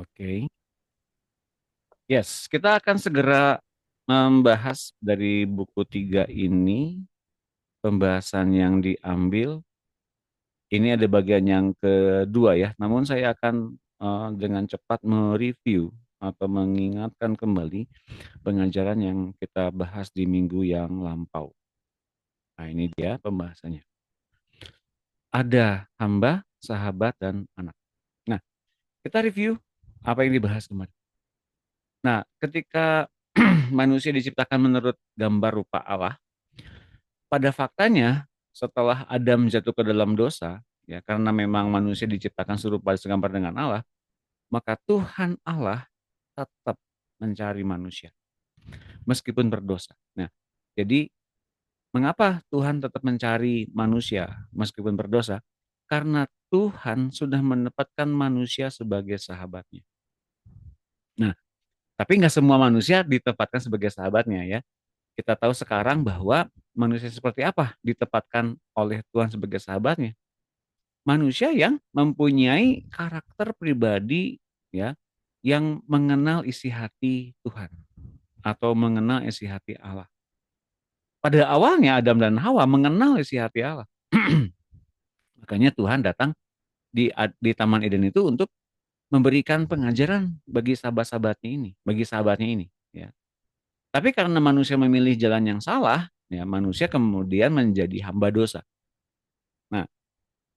Oke. Yes, kita akan segera membahas dari buku 3 ini, pembahasan yang diambil. Ini ada bagian yang kedua ya, namun saya akan dengan cepat mereview atau mengingatkan kembali pengajaran yang kita bahas di minggu yang lampau. Nah, ini dia pembahasannya. Ada hamba, sahabat, dan anak. Nah, kita review apa yang dibahas kemarin. Nah, ketika manusia diciptakan menurut gambar rupa Allah, pada faktanya setelah Adam jatuh ke dalam dosa, ya karena memang manusia diciptakan serupa segambar dengan Allah, maka Tuhan Allah tetap mencari manusia meskipun berdosa. Nah, jadi mengapa Tuhan tetap mencari manusia meskipun berdosa? Karena Tuhan sudah menempatkan manusia sebagai sahabatnya. Nah, tapi nggak semua manusia ditempatkan sebagai sahabatnya ya. Kita tahu sekarang bahwa manusia seperti apa ditempatkan oleh Tuhan sebagai sahabatnya. Manusia yang mempunyai karakter pribadi ya, yang mengenal isi hati Tuhan atau mengenal isi hati Allah. Pada awalnya Adam dan Hawa mengenal isi hati Allah. Makanya Tuhan datang di Taman Eden itu untuk memberikan pengajaran bagi sahabat-sahabatnya ini, bagi sahabatnya ini. Ya. Tapi karena manusia memilih jalan yang salah, ya manusia kemudian menjadi hamba dosa. Nah,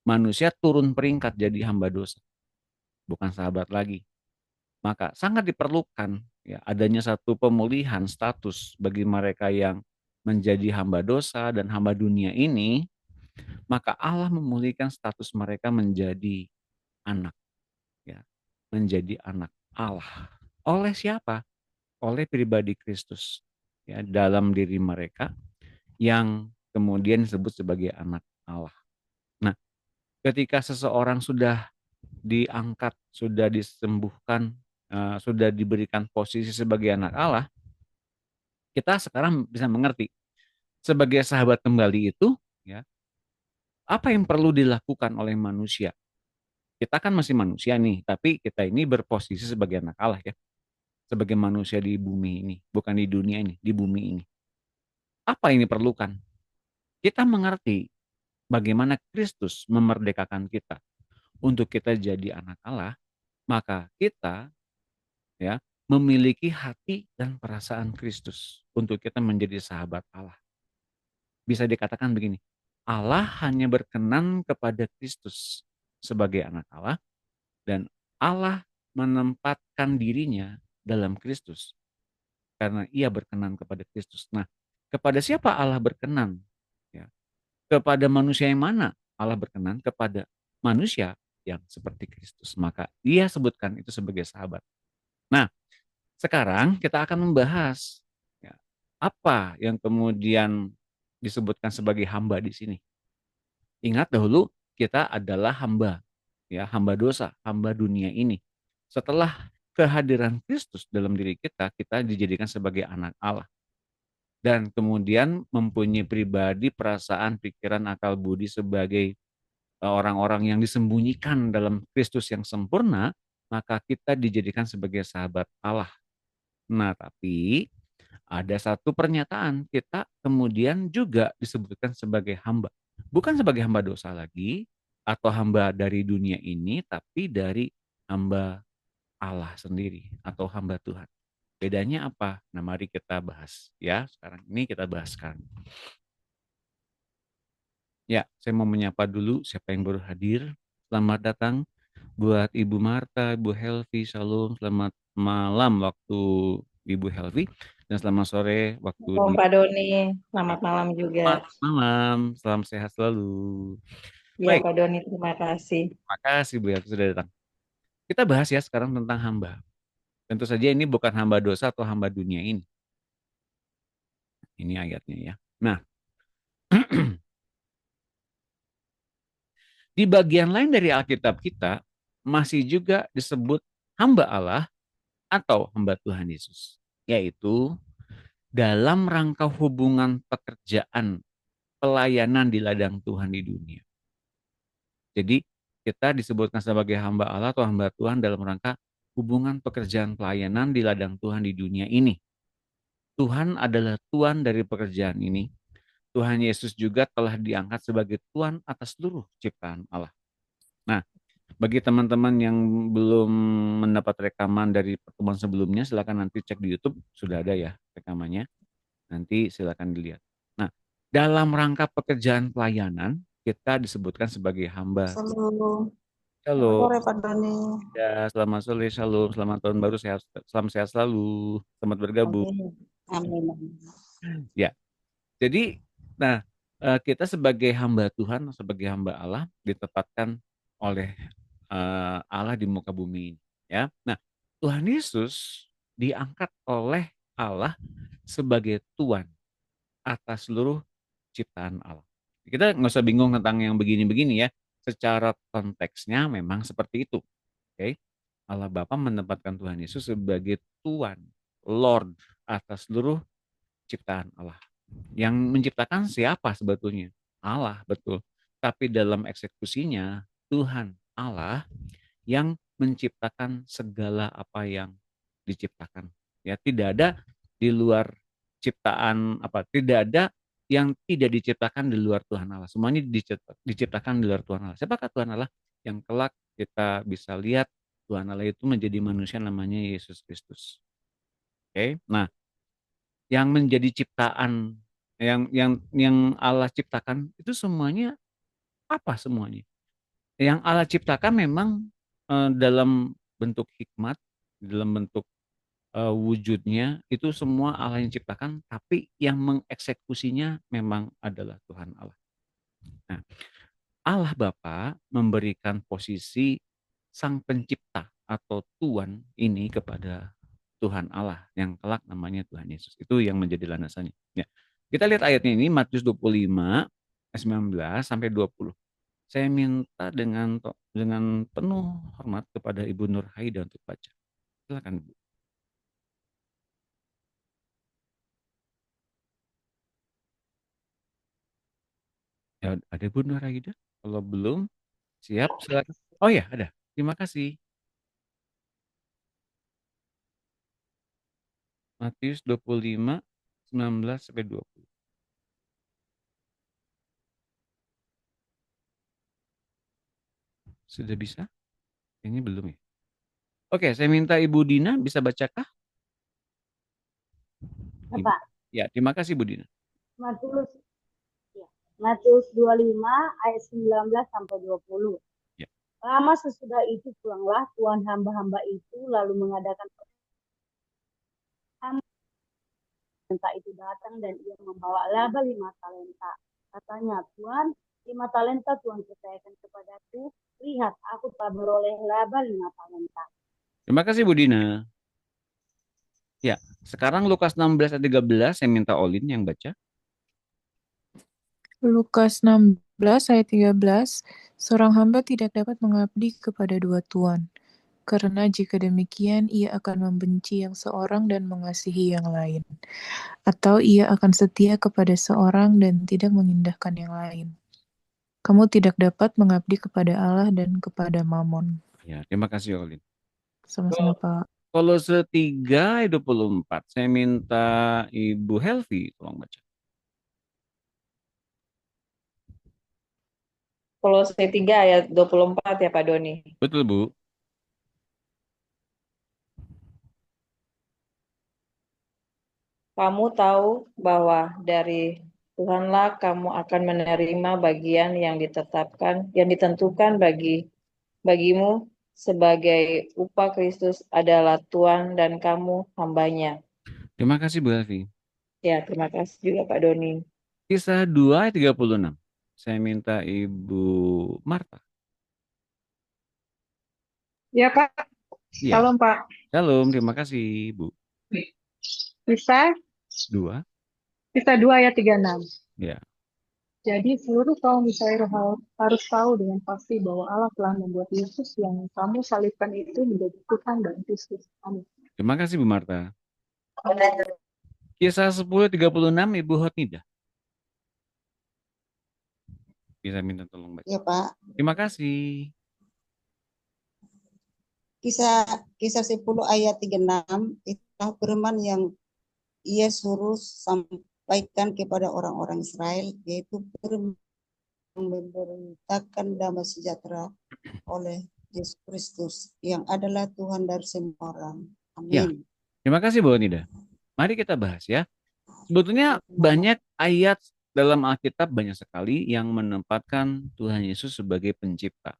manusia turun peringkat jadi hamba dosa, bukan sahabat lagi. Maka sangat diperlukan ya adanya satu pemulihan status bagi mereka yang menjadi hamba dosa dan hamba dunia ini, maka Allah memulihkan status mereka menjadi anak ya, menjadi anak Allah. Oleh siapa? Oleh pribadi Kristus ya dalam diri mereka yang kemudian disebut sebagai anak Allah. Nah, ketika seseorang sudah diangkat, sudah disembuhkan, sudah diberikan posisi sebagai anak Allah, kita sekarang bisa mengerti sebagai sahabat kembali itu, ya, apa yang perlu dilakukan oleh manusia. Kita kan masih manusia nih, tapi kita ini berposisi sebagai anak Allah ya, sebagai manusia di bumi ini, bukan di dunia ini, di bumi ini. Apa yang diperlukan? Kita mengerti bagaimana Kristus memerdekakan kita untuk kita jadi anak Allah, maka kita ya memiliki hati dan perasaan Kristus untuk kita menjadi sahabat Allah. Bisa dikatakan begini, Allah hanya berkenan kepada Kristus sebagai anak Allah dan Allah menempatkan dirinya dalam Kristus karena ia berkenan kepada Kristus. Nah, kepada siapa Allah berkenan? Ya, kepada manusia yang mana Allah berkenan? Kepada manusia yang seperti Kristus. Maka dia sebutkan itu sebagai sahabat. Nah, sekarang kita akan membahas ya, apa yang kemudian disebutkan sebagai hamba di sini. Ingat dahulu kita adalah hamba, ya hamba dosa, hamba dunia ini. Setelah kehadiran Kristus dalam diri kita, kita dijadikan sebagai anak Allah. Dan kemudian mempunyai pribadi, perasaan, pikiran, akal budi sebagai orang-orang yang disembunyikan dalam Kristus yang sempurna, maka kita dijadikan sebagai sahabat Allah. Nah, tapi ada satu pernyataan, kita kemudian juga disebutkan sebagai hamba. Bukan sebagai hamba dosa lagi, atau hamba dari dunia ini, tapi dari hamba Allah sendiri, atau hamba Tuhan. Bedanya apa? Nah, mari kita bahas. Ya, sekarang ini kita bahaskan. Ya, saya mau menyapa dulu siapa yang baru hadir. Selamat datang buat Ibu Marta, Ibu Helvi, Shalom. Selamat malam waktu Ibu Helvi. Dan selamat sore waktu Oh, di Pak Doni, selamat malam juga. Selamat malam, salam sehat selalu. Ya, Baik, Pak Doni, terima kasih. makasih Bu Yati sudah datang. Kita bahas ya sekarang tentang hamba. Tentu saja ini bukan hamba dosa atau hamba dunia ini. Ini ayatnya ya. Nah, di bagian lain dari Alkitab kita masih juga disebut hamba Allah atau hamba Tuhan Yesus. Yaitu dalam rangka hubungan pekerjaan pelayanan di ladang Tuhan di dunia. Jadi kita disebutkan sebagai hamba Allah atau hamba Tuhan dalam rangka hubungan pekerjaan pelayanan di ladang Tuhan di dunia ini. Tuhan adalah Tuhan dari pekerjaan ini. Tuhan Yesus juga telah diangkat sebagai Tuhan atas seluruh ciptaan Allah. Nah, bagi teman-teman yang belum mendapat rekaman dari pertemuan sebelumnya, silakan nanti cek di YouTube, sudah ada ya rekamannya. Nanti silakan dilihat. Nah, dalam rangka pekerjaan pelayanan, kita disebutkan sebagai hamba. Halo, selamat Shalom. sore Pak Doni. Ya, selamat sore, shalom, selamat tahun baru, sehat, salam sehat selalu, selamat bergabung. Amin. Amin. Ya, jadi, nah, kita sebagai hamba Tuhan, sebagai hamba Allah, ditetapkan oleh Allah di muka bumi ini. Ya, nah, Tuhan Yesus diangkat oleh Allah sebagai Tuhan atas seluruh ciptaan Allah. Kita nggak usah bingung tentang yang begini-begini ya. Secara konteksnya memang seperti itu. Oke, Allah Bapa menempatkan Tuhan Yesus sebagai Tuhan, Lord atas seluruh ciptaan Allah. Yang menciptakan siapa sebetulnya? Allah, betul. Tapi dalam eksekusinya Tuhan Allah yang menciptakan segala apa yang diciptakan. Ya, tidak ada di luar ciptaan apa, tidak ada yang tidak diciptakan di luar Tuhan Allah. Semuanya diciptakan di luar Tuhan Allah. Siapakah Tuhan Allah? Yang kelak kita bisa lihat Tuhan Allah itu menjadi manusia namanya Yesus Kristus. Oke. Nah, yang menjadi ciptaan yang Allah ciptakan itu semuanya apa semuanya? Yang Allah ciptakan memang dalam bentuk hikmat, dalam bentuk wujudnya itu semua Allah yang ciptakan, tapi yang mengeksekusinya memang adalah Tuhan Allah. Nah, Allah Bapa memberikan posisi sang pencipta atau Tuhan ini kepada Tuhan Allah yang kelak namanya Tuhan Yesus. Itu yang menjadi landasannya. Ya. Kita lihat ayatnya ini Matius 25 ayat 19 sampai 20. Saya minta dengan penuh hormat kepada Ibu Nur Haida untuk baca. Silakan Bu. Ya, ada Bu Nur Haida? Kalau belum, siap, silakan. Oh ya, ada. Terima kasih. Matius 25, 19 sampai 20. Sudah bisa? Ini belum ya? Oke, saya minta Ibu Dina bisa bacakah? Pak, Ya, terima kasih Bu Dina. Matius, ya. Matius 25 ayat 19 sampai 20. Ya. Lama sesudah itu pulanglah tuan hamba-hamba itu lalu mengadakan talenta itu datang dan ia membawa laba 5 talenta. Katanya, Tuan, 5 talenta Tuhan percayakan kepadaku. Lihat, aku telah beroleh laba 5 talenta. Terima kasih Bu Dina. Ya, sekarang Lukas 16 ayat 13 saya minta Olin yang baca. Lukas 16 ayat 13, seorang hamba tidak dapat mengabdi kepada dua tuan, karena jika demikian ia akan membenci yang seorang dan mengasihi yang lain, atau ia akan setia kepada seorang dan tidak mengindahkan yang lain. Kamu tidak dapat mengabdi kepada Allah dan kepada Mammon. Ya, terima kasih Olin. Sama-sama, Pak. Kolose 3 ayat 24. Saya minta Ibu Helvi tolong baca. Kolose 3 ayat 24 ya Pak Doni. Betul Bu. Kamu tahu bahwa dari Tuhanlah kamu akan menerima bagian yang ditentukan bagimu sebagai upah Kristus adalah Tuhan dan kamu hambanya. Terima kasih Bu Helvi. Ya, terima kasih juga Pak Doni. Kisah 2 ayat 36. Saya minta Ibu Marta. Ya Pak, Iya. Shalom Pak. Shalom, terima kasih Bu. Kisah 2. 2 ayat 36. Ya. Jadi seluruh kaum Israel harus tahu dengan pasti bahwa Allah telah membuat Yesus yang kamu salibkan itu menjadi Tuhan dan Kristus. Amin. Terima kasih Bu Marta. Kisah 10 ayat 36 Ibu Hotnida. Bisa minta tolong baca. Ya Pak, Terima kasih. Kisah Kisah 10 ayat 36 itulah firman yang ia suruh sampaikan kepada orang-orang Israel, yaitu firman yang memberitakan damai sejahtera oleh Yesus Kristus yang adalah Tuhan dari semua orang. Ya, Amin. terima kasih Bu Nida. Mari kita bahas ya. Sebetulnya Terima kasih. banyak ayat dalam Alkitab, banyak sekali yang menempatkan Tuhan Yesus sebagai pencipta.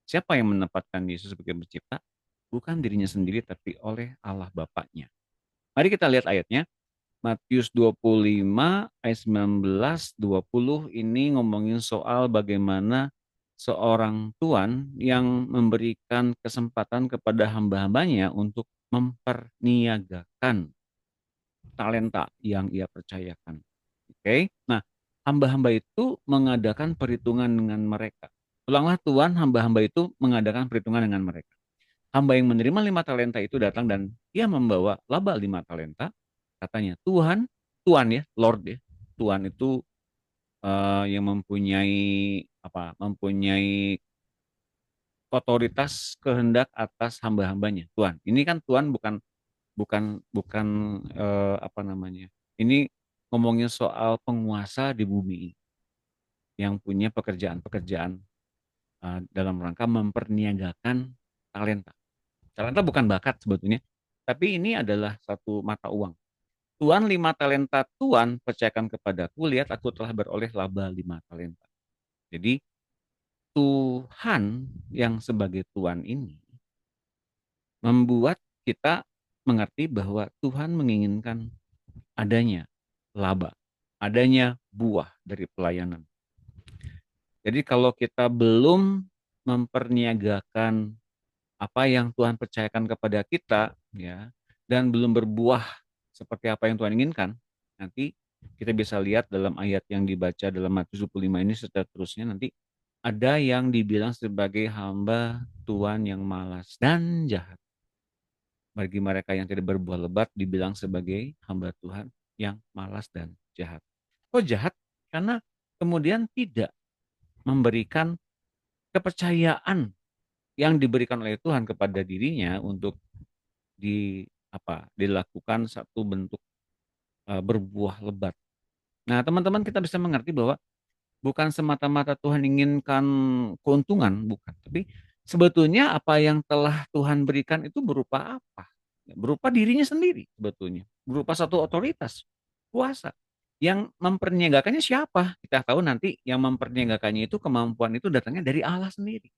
Siapa yang menempatkan Yesus sebagai pencipta? Bukan dirinya sendiri, tapi oleh Allah Bapaknya. Mari kita lihat ayatnya. Matius 25 ayat 19, 20 ini ngomongin soal bagaimana seorang tuan yang memberikan kesempatan kepada hamba-hambanya untuk memperniagakan talenta yang ia percayakan. Oke. Nah, hamba-hamba itu mengadakan perhitungan dengan mereka. Ulanglah Tuhan, hamba-hamba itu mengadakan perhitungan dengan mereka. Hamba yang menerima 5 talenta itu datang dan ia membawa laba 5 talenta. Katanya, Tuhan, Tuhan ya, Lord ya. Tuhan itu yang mempunyai apa? Mempunyai otoritas kehendak atas hamba-hambanya. Tuhan. Ini kan Tuhan bukan bukan bukan apa namanya? Ini ngomongin soal penguasa di bumi ini yang punya pekerjaan-pekerjaan dalam rangka memperniagakan talenta. Talenta bukan bakat sebetulnya, tapi ini adalah satu mata uang. Tuan 5 talenta Tuan percayakan kepadaku, lihat aku telah beroleh laba 5 talenta. Jadi Tuhan yang sebagai Tuan ini membuat kita mengerti bahwa Tuhan menginginkan adanya laba, adanya buah dari pelayanan. Jadi kalau kita belum memperniagakan apa yang Tuhan percayakan kepada kita, ya, dan belum berbuah seperti apa yang Tuhan inginkan, nanti kita bisa lihat dalam ayat yang dibaca dalam Matius 25 ini seterusnya nanti ada yang dibilang sebagai hamba Tuhan yang malas dan jahat. Bagi mereka yang tidak berbuah lebat dibilang sebagai hamba Tuhan yang malas dan jahat. Kok jahat? Karena kemudian tidak memberikan kepercayaan yang diberikan oleh Tuhan kepada dirinya untuk dilakukan satu bentuk berbuah lebat. Nah, teman-teman kita bisa mengerti bahwa bukan semata-mata Tuhan inginkan keuntungan, bukan. Tapi sebetulnya apa yang telah Tuhan berikan itu berupa apa? Berupa dirinya sendiri sebetulnya. Berupa satu otoritas, kuasa. Yang memperniagakannya siapa? Kita tahu nanti yang memperniagakannya itu kemampuan itu datangnya dari Allah sendiri.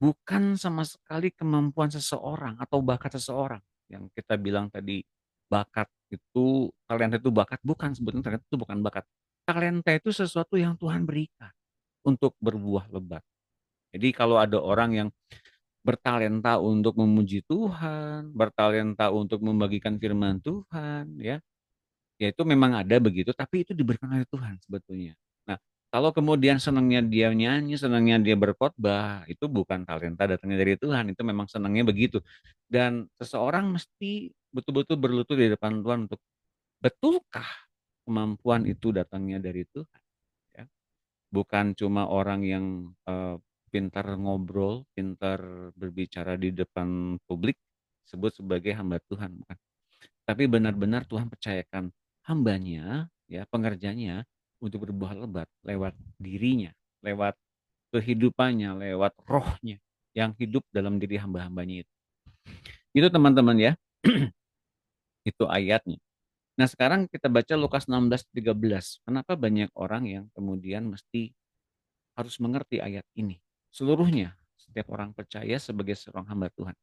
Bukan sama sekali kemampuan seseorang atau bakat seseorang. Yang kita bilang tadi bakat itu, talenta itu bakat, bukan, sebetulnya talenta itu bukan bakat. Talenta itu sesuatu yang Tuhan berikan untuk berbuah lebat. Jadi kalau ada orang yang bertalenta untuk memuji Tuhan, bertalenta untuk membagikan firman Tuhan, ya, ya itu memang ada begitu, tapi itu diberikan oleh Tuhan sebetulnya. Nah, kalau kemudian senangnya dia nyanyi, senangnya dia berkhotbah, itu bukan talenta datangnya dari Tuhan, itu memang senangnya begitu. Dan seseorang mesti betul-betul berlutut di depan Tuhan untuk betulkah kemampuan itu datangnya dari Tuhan, ya. Bukan cuma orang yang pintar ngobrol, pintar berbicara di depan publik sebut sebagai hamba Tuhan, bukan. Tapi benar-benar Tuhan percayakan hambanya, ya, pengerjanya untuk berbuah lebat lewat dirinya, lewat kehidupannya, lewat rohnya yang hidup dalam diri hamba-hambanya itu. Itu teman-teman ya, itu ayatnya. Nah sekarang kita baca Lukas 16:13. Kenapa banyak orang yang kemudian mesti harus mengerti ayat ini? Seluruhnya, setiap orang percaya sebagai seorang hamba Tuhan.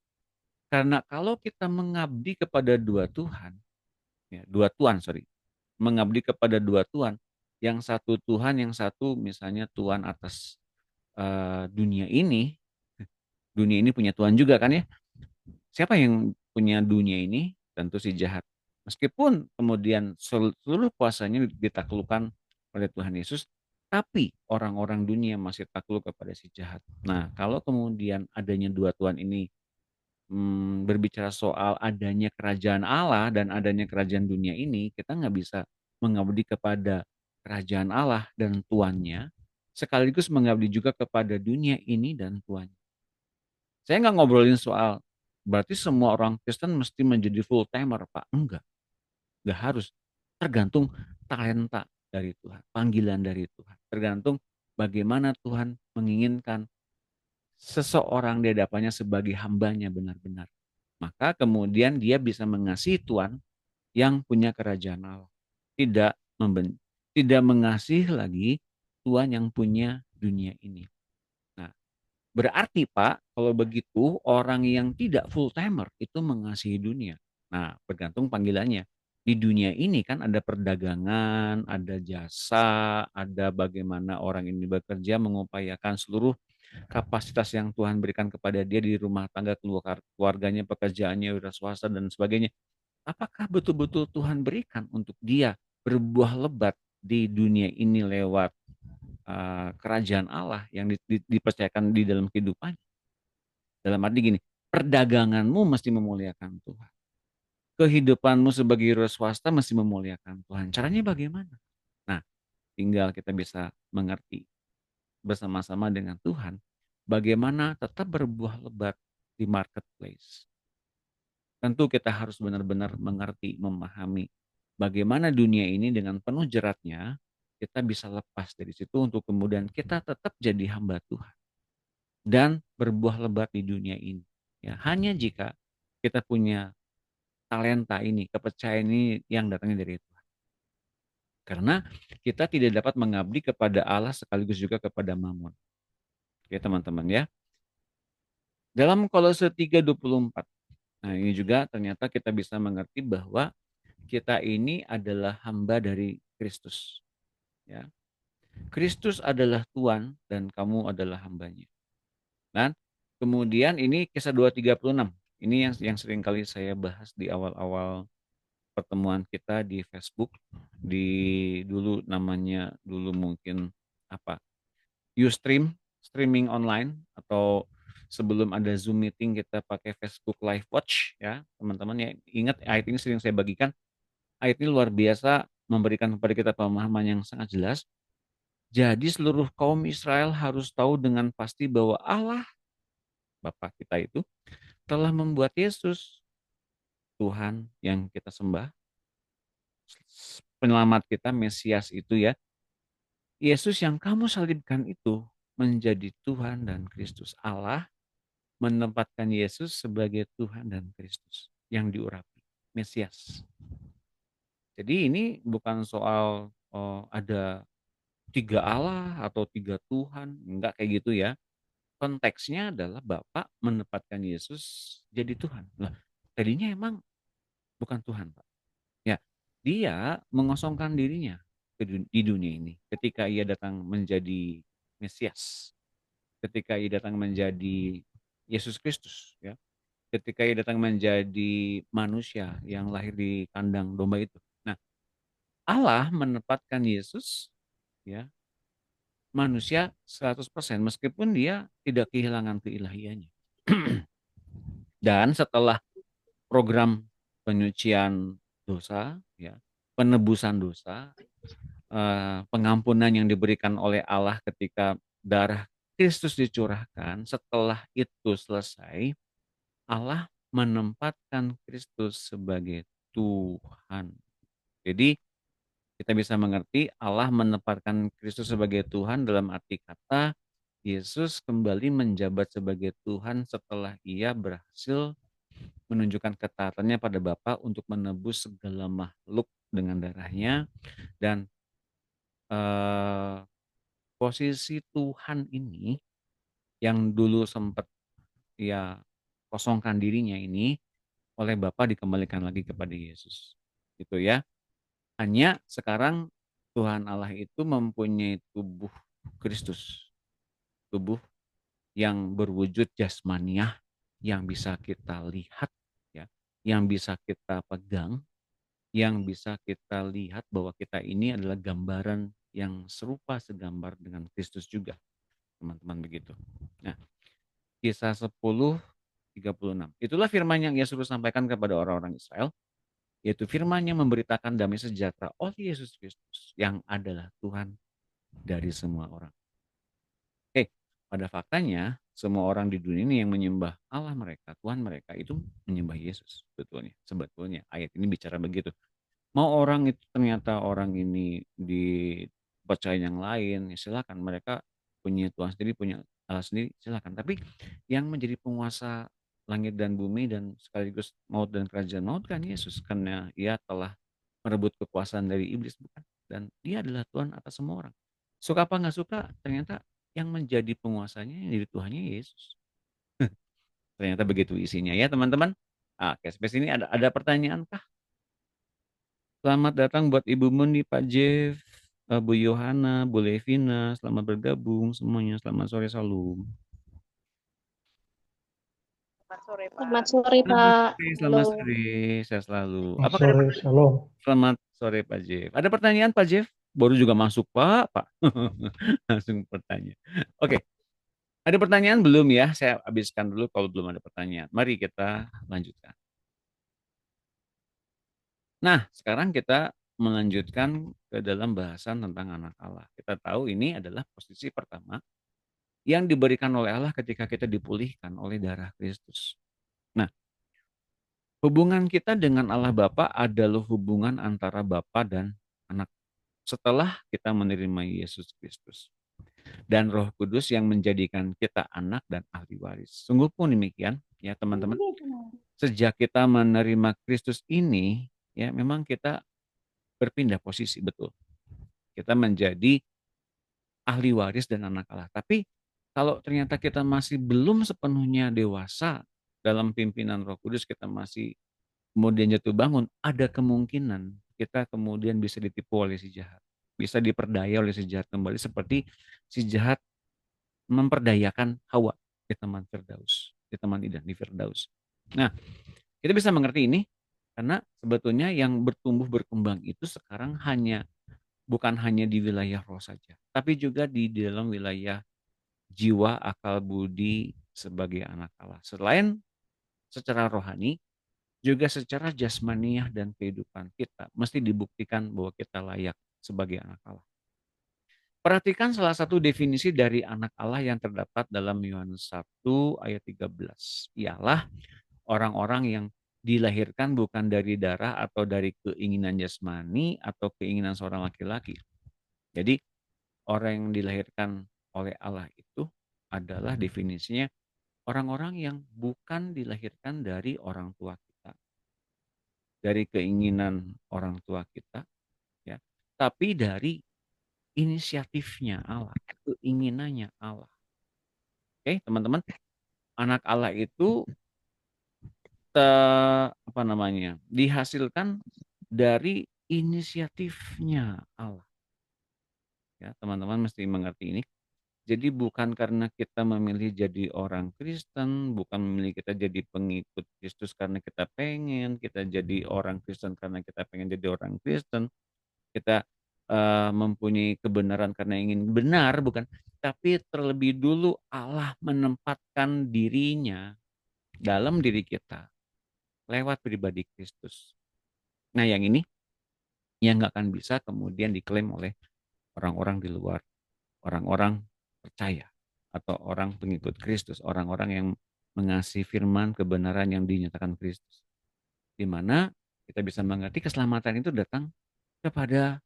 Karena kalau kita mengabdi kepada dua Tuhan, ya, dua Tuhan, sorry, mengabdi kepada dua Tuhan, yang satu Tuhan, yang satu misalnya Tuhan atas dunia ini punya Tuhan juga kan ya. Siapa yang punya dunia ini? Tentu si jahat. Meskipun kemudian seluruh kuasanya ditaklukkan oleh Tuhan Yesus, tapi orang-orang dunia masih takluk kepada si jahat. Nah, kalau kemudian adanya dua Tuhan ini berbicara soal adanya kerajaan Allah dan adanya kerajaan dunia ini, kita nggak bisa mengabdi kepada kerajaan Allah dan tuannya, sekaligus mengabdi juga kepada dunia ini dan tuannya. Saya nggak ngobrolin soal berarti semua orang Kristen mesti menjadi full timer, Pak. Enggak harus. Tergantung talenta dari Tuhan, panggilan dari Tuhan. Tergantung bagaimana Tuhan menginginkan seseorang di hadapannya sebagai hambanya benar-benar. Maka kemudian dia bisa mengasihi Tuhan yang punya kerajaan Allah. Tidak tidak mengasihi lagi Tuhan yang punya dunia ini. Nah, berarti Pak, kalau begitu orang yang tidak full timer itu mengasihi dunia. Nah, bergantung panggilannya. Di dunia ini kan ada perdagangan, ada jasa, ada bagaimana orang ini bekerja mengupayakan seluruh kapasitas yang Tuhan berikan kepada dia di rumah tangga, keluarganya, pekerjaannya, wira swasta dan sebagainya. Apakah betul-betul Tuhan berikan untuk dia berbuah lebat di dunia ini lewat kerajaan Allah yang dipercayakan di dalam kehidupan? Dalam arti gini, perdaganganmu mesti memuliakan Tuhan. Kehidupanmu sebagai wira swasta mesti memuliakan Tuhan. Caranya bagaimana? Nah, tinggal kita bisa mengerti bersama-sama dengan Tuhan bagaimana tetap berbuah lebat di marketplace. Tentu kita harus benar-benar mengerti, memahami bagaimana dunia ini dengan penuh jeratnya, kita bisa lepas dari situ untuk kemudian kita tetap jadi hamba Tuhan dan berbuah lebat di dunia ini. Ya, hanya jika kita punya talenta ini, kepercayaan ini yang datangnya dari Tuhan. Karena kita tidak dapat mengabdi kepada Allah sekaligus juga kepada Mammon. Oke, teman-teman ya. Dalam Kolose 3:24. Nah, ini juga ternyata kita bisa mengerti bahwa kita ini adalah hamba dari Kristus. Ya. Kristus adalah Tuhan dan kamu adalah hambanya. Dan kemudian ini Kisah 2:36. Ini yang sering kali saya bahas di awal-awal pertemuan kita di Facebook. Dulu namanya mungkin apa? Ustream, streaming online, atau sebelum ada Zoom meeting kita pakai Facebook Live Watch ya, teman-teman ya. Ingat ayat ini sering saya bagikan. Ayat ini luar biasa memberikan kepada kita pemahaman yang sangat jelas. Jadi seluruh kaum Israel harus tahu dengan pasti bahwa Allah Bapa kita itu telah membuat Yesus Tuhan yang kita sembah, penyelamat kita, Mesias itu ya. Yesus yang kamu salibkan itu menjadi Tuhan dan Kristus. Allah menempatkan Yesus sebagai Tuhan dan Kristus yang diurapi, Mesias. Jadi ini bukan soal ada 3 Allah atau 3 Tuhan, enggak kayak gitu ya. Konteksnya adalah Bapak menempatkan Yesus jadi Tuhan. Nah, tadinya emang bukan Tuhan, Pak. Ya, dia mengosongkan dirinya di dunia ini ketika ia datang menjadi Mesias, ketika ia datang menjadi Yesus Kristus, ya. Ketika ia datang menjadi manusia yang lahir di kandang domba itu. Nah, Allah menempatkan Yesus ya manusia 100% meskipun dia tidak kehilangan keilahiannya. Dan setelah program penyucian dosa, ya, penebusan dosa, pengampunan yang diberikan oleh Allah ketika darah Kristus dicurahkan, setelah itu selesai, Allah menempatkan Kristus sebagai Tuhan. Jadi kita bisa mengerti Allah menempatkan Kristus sebagai Tuhan dalam arti kata Yesus kembali menjabat sebagai Tuhan setelah ia berhasil menunjukkan ketaatannya pada Bapa untuk menebus segala makhluk dengan darahnya. Dan posisi Tuhan ini yang dulu sempat ya kosongkan dirinya ini oleh Bapa dikembalikan lagi kepada Yesus. Gitu ya. Hanya sekarang Tuhan Allah itu mempunyai tubuh Kristus. Tubuh yang berwujud jasmaniah yang bisa kita lihat ya, yang bisa kita pegang, yang bisa kita lihat bahwa kita ini adalah gambaran yang serupa segambar dengan Kristus juga. Teman-teman begitu. Nah, Kisah 10:36. Itulah firman yang ia suruh sampaikan kepada orang-orang Israel, yaitu firman yang memberitakan damai sejahtera oleh Yesus Kristus yang adalah Tuhan dari semua orang. Pada faktanya semua orang di dunia ini yang menyembah Allah mereka, Tuhan mereka itu menyembah Yesus sebetulnya ayat ini bicara begitu. Mau orang itu ternyata orang ini dipercaya yang lain, ya silakan, mereka punya Tuhan sendiri, punya Allah sendiri, silakan. Tapi yang menjadi penguasa langit dan bumi dan sekaligus maut dan kerajaan maut kan Yesus, karena ia telah merebut kekuasaan dari iblis, bukan? Dan dia adalah Tuhan atas semua orang. Suka apa nggak suka, ternyata yang menjadi penguasanya yang jadi Tuhannya Yesus. Ternyata begitu isinya ya teman-teman. Oke, sampai sini ada pertanyaan kah? Selamat datang buat Ibu Mundi, Pak Jeff, Bu Yohana, Bu Levina, selamat bergabung semuanya. Selamat sore, salam. Selamat sore, Pak. Selamat sore, Selamat Pak. sore, Halo. selamat sore, saya selalu. Selamat Apakah ada sore, Shalom. Selamat sore Pak Jeff. Ada pertanyaan Pak Jeff? Baru juga masuk Pak. Langsung bertanya. Oke, ada pertanyaan belum ya? Saya habiskan dulu kalau belum ada pertanyaan. Mari kita lanjutkan. Nah, sekarang kita melanjutkan ke dalam bahasan tentang anak Allah. Kita tahu ini adalah posisi pertama yang diberikan oleh Allah ketika kita dipulihkan oleh darah Kristus. Nah, hubungan kita dengan Allah Bapa adalah hubungan antara Bapa dan anak. Setelah kita menerima Yesus Kristus dan Roh Kudus yang menjadikan kita anak dan ahli waris. Sungguh pun demikian ya teman-teman. Sejak kita menerima Kristus ini ya memang kita berpindah posisi, betul. Kita menjadi ahli waris dan anak Allah. Tapi kalau ternyata kita masih belum sepenuhnya dewasa dalam pimpinan Roh Kudus, kita masih kemudian jatuh bangun, ada kemungkinan kita kemudian bisa ditipu oleh si jahat. Bisa diperdaya oleh si jahat kembali seperti si jahat memperdayakan Hawa di Taman Firdaus, di Taman Eden, di Firdaus. Nah, kita bisa mengerti ini karena sebetulnya yang bertumbuh berkembang itu sekarang bukan hanya di wilayah roh saja, tapi juga di dalam wilayah jiwa, akal, budi sebagai anak Allah. Selain secara rohani, juga secara jasmaniah dan kehidupan kita mesti dibuktikan bahwa kita layak sebagai anak Allah. Perhatikan salah satu definisi dari anak Allah yang terdapat dalam Yohanes 1 ayat 13. Ialah orang-orang yang dilahirkan bukan dari darah atau dari keinginan jasmani atau keinginan seorang laki-laki. Jadi orang yang dilahirkan oleh Allah itu adalah definisinya orang-orang yang bukan dilahirkan dari orang tua kita, dari keinginan orang tua kita, ya, tapi dari inisiatifnya Allah, keinginannya Allah. Oke, teman-teman, anak Allah itu dihasilkan dari inisiatifnya Allah. Ya, teman-teman mesti mengerti ini. Jadi bukan karena kita memilih jadi orang Kristen, bukan memilih kita jadi pengikut Kristus karena kita pengen, kita jadi orang Kristen karena kita pengen jadi orang Kristen, kita mempunyai kebenaran karena ingin benar, bukan. Tapi terlebih dulu Allah menempatkan dirinya dalam diri kita lewat pribadi Kristus. Nah yang ini yang nggak akan bisa kemudian diklaim oleh orang-orang di luar, orang-orang percaya atau orang pengikut Kristus, orang-orang yang mengasihi firman kebenaran yang dinyatakan Kristus. Di mana kita bisa mengerti keselamatan itu datang kepada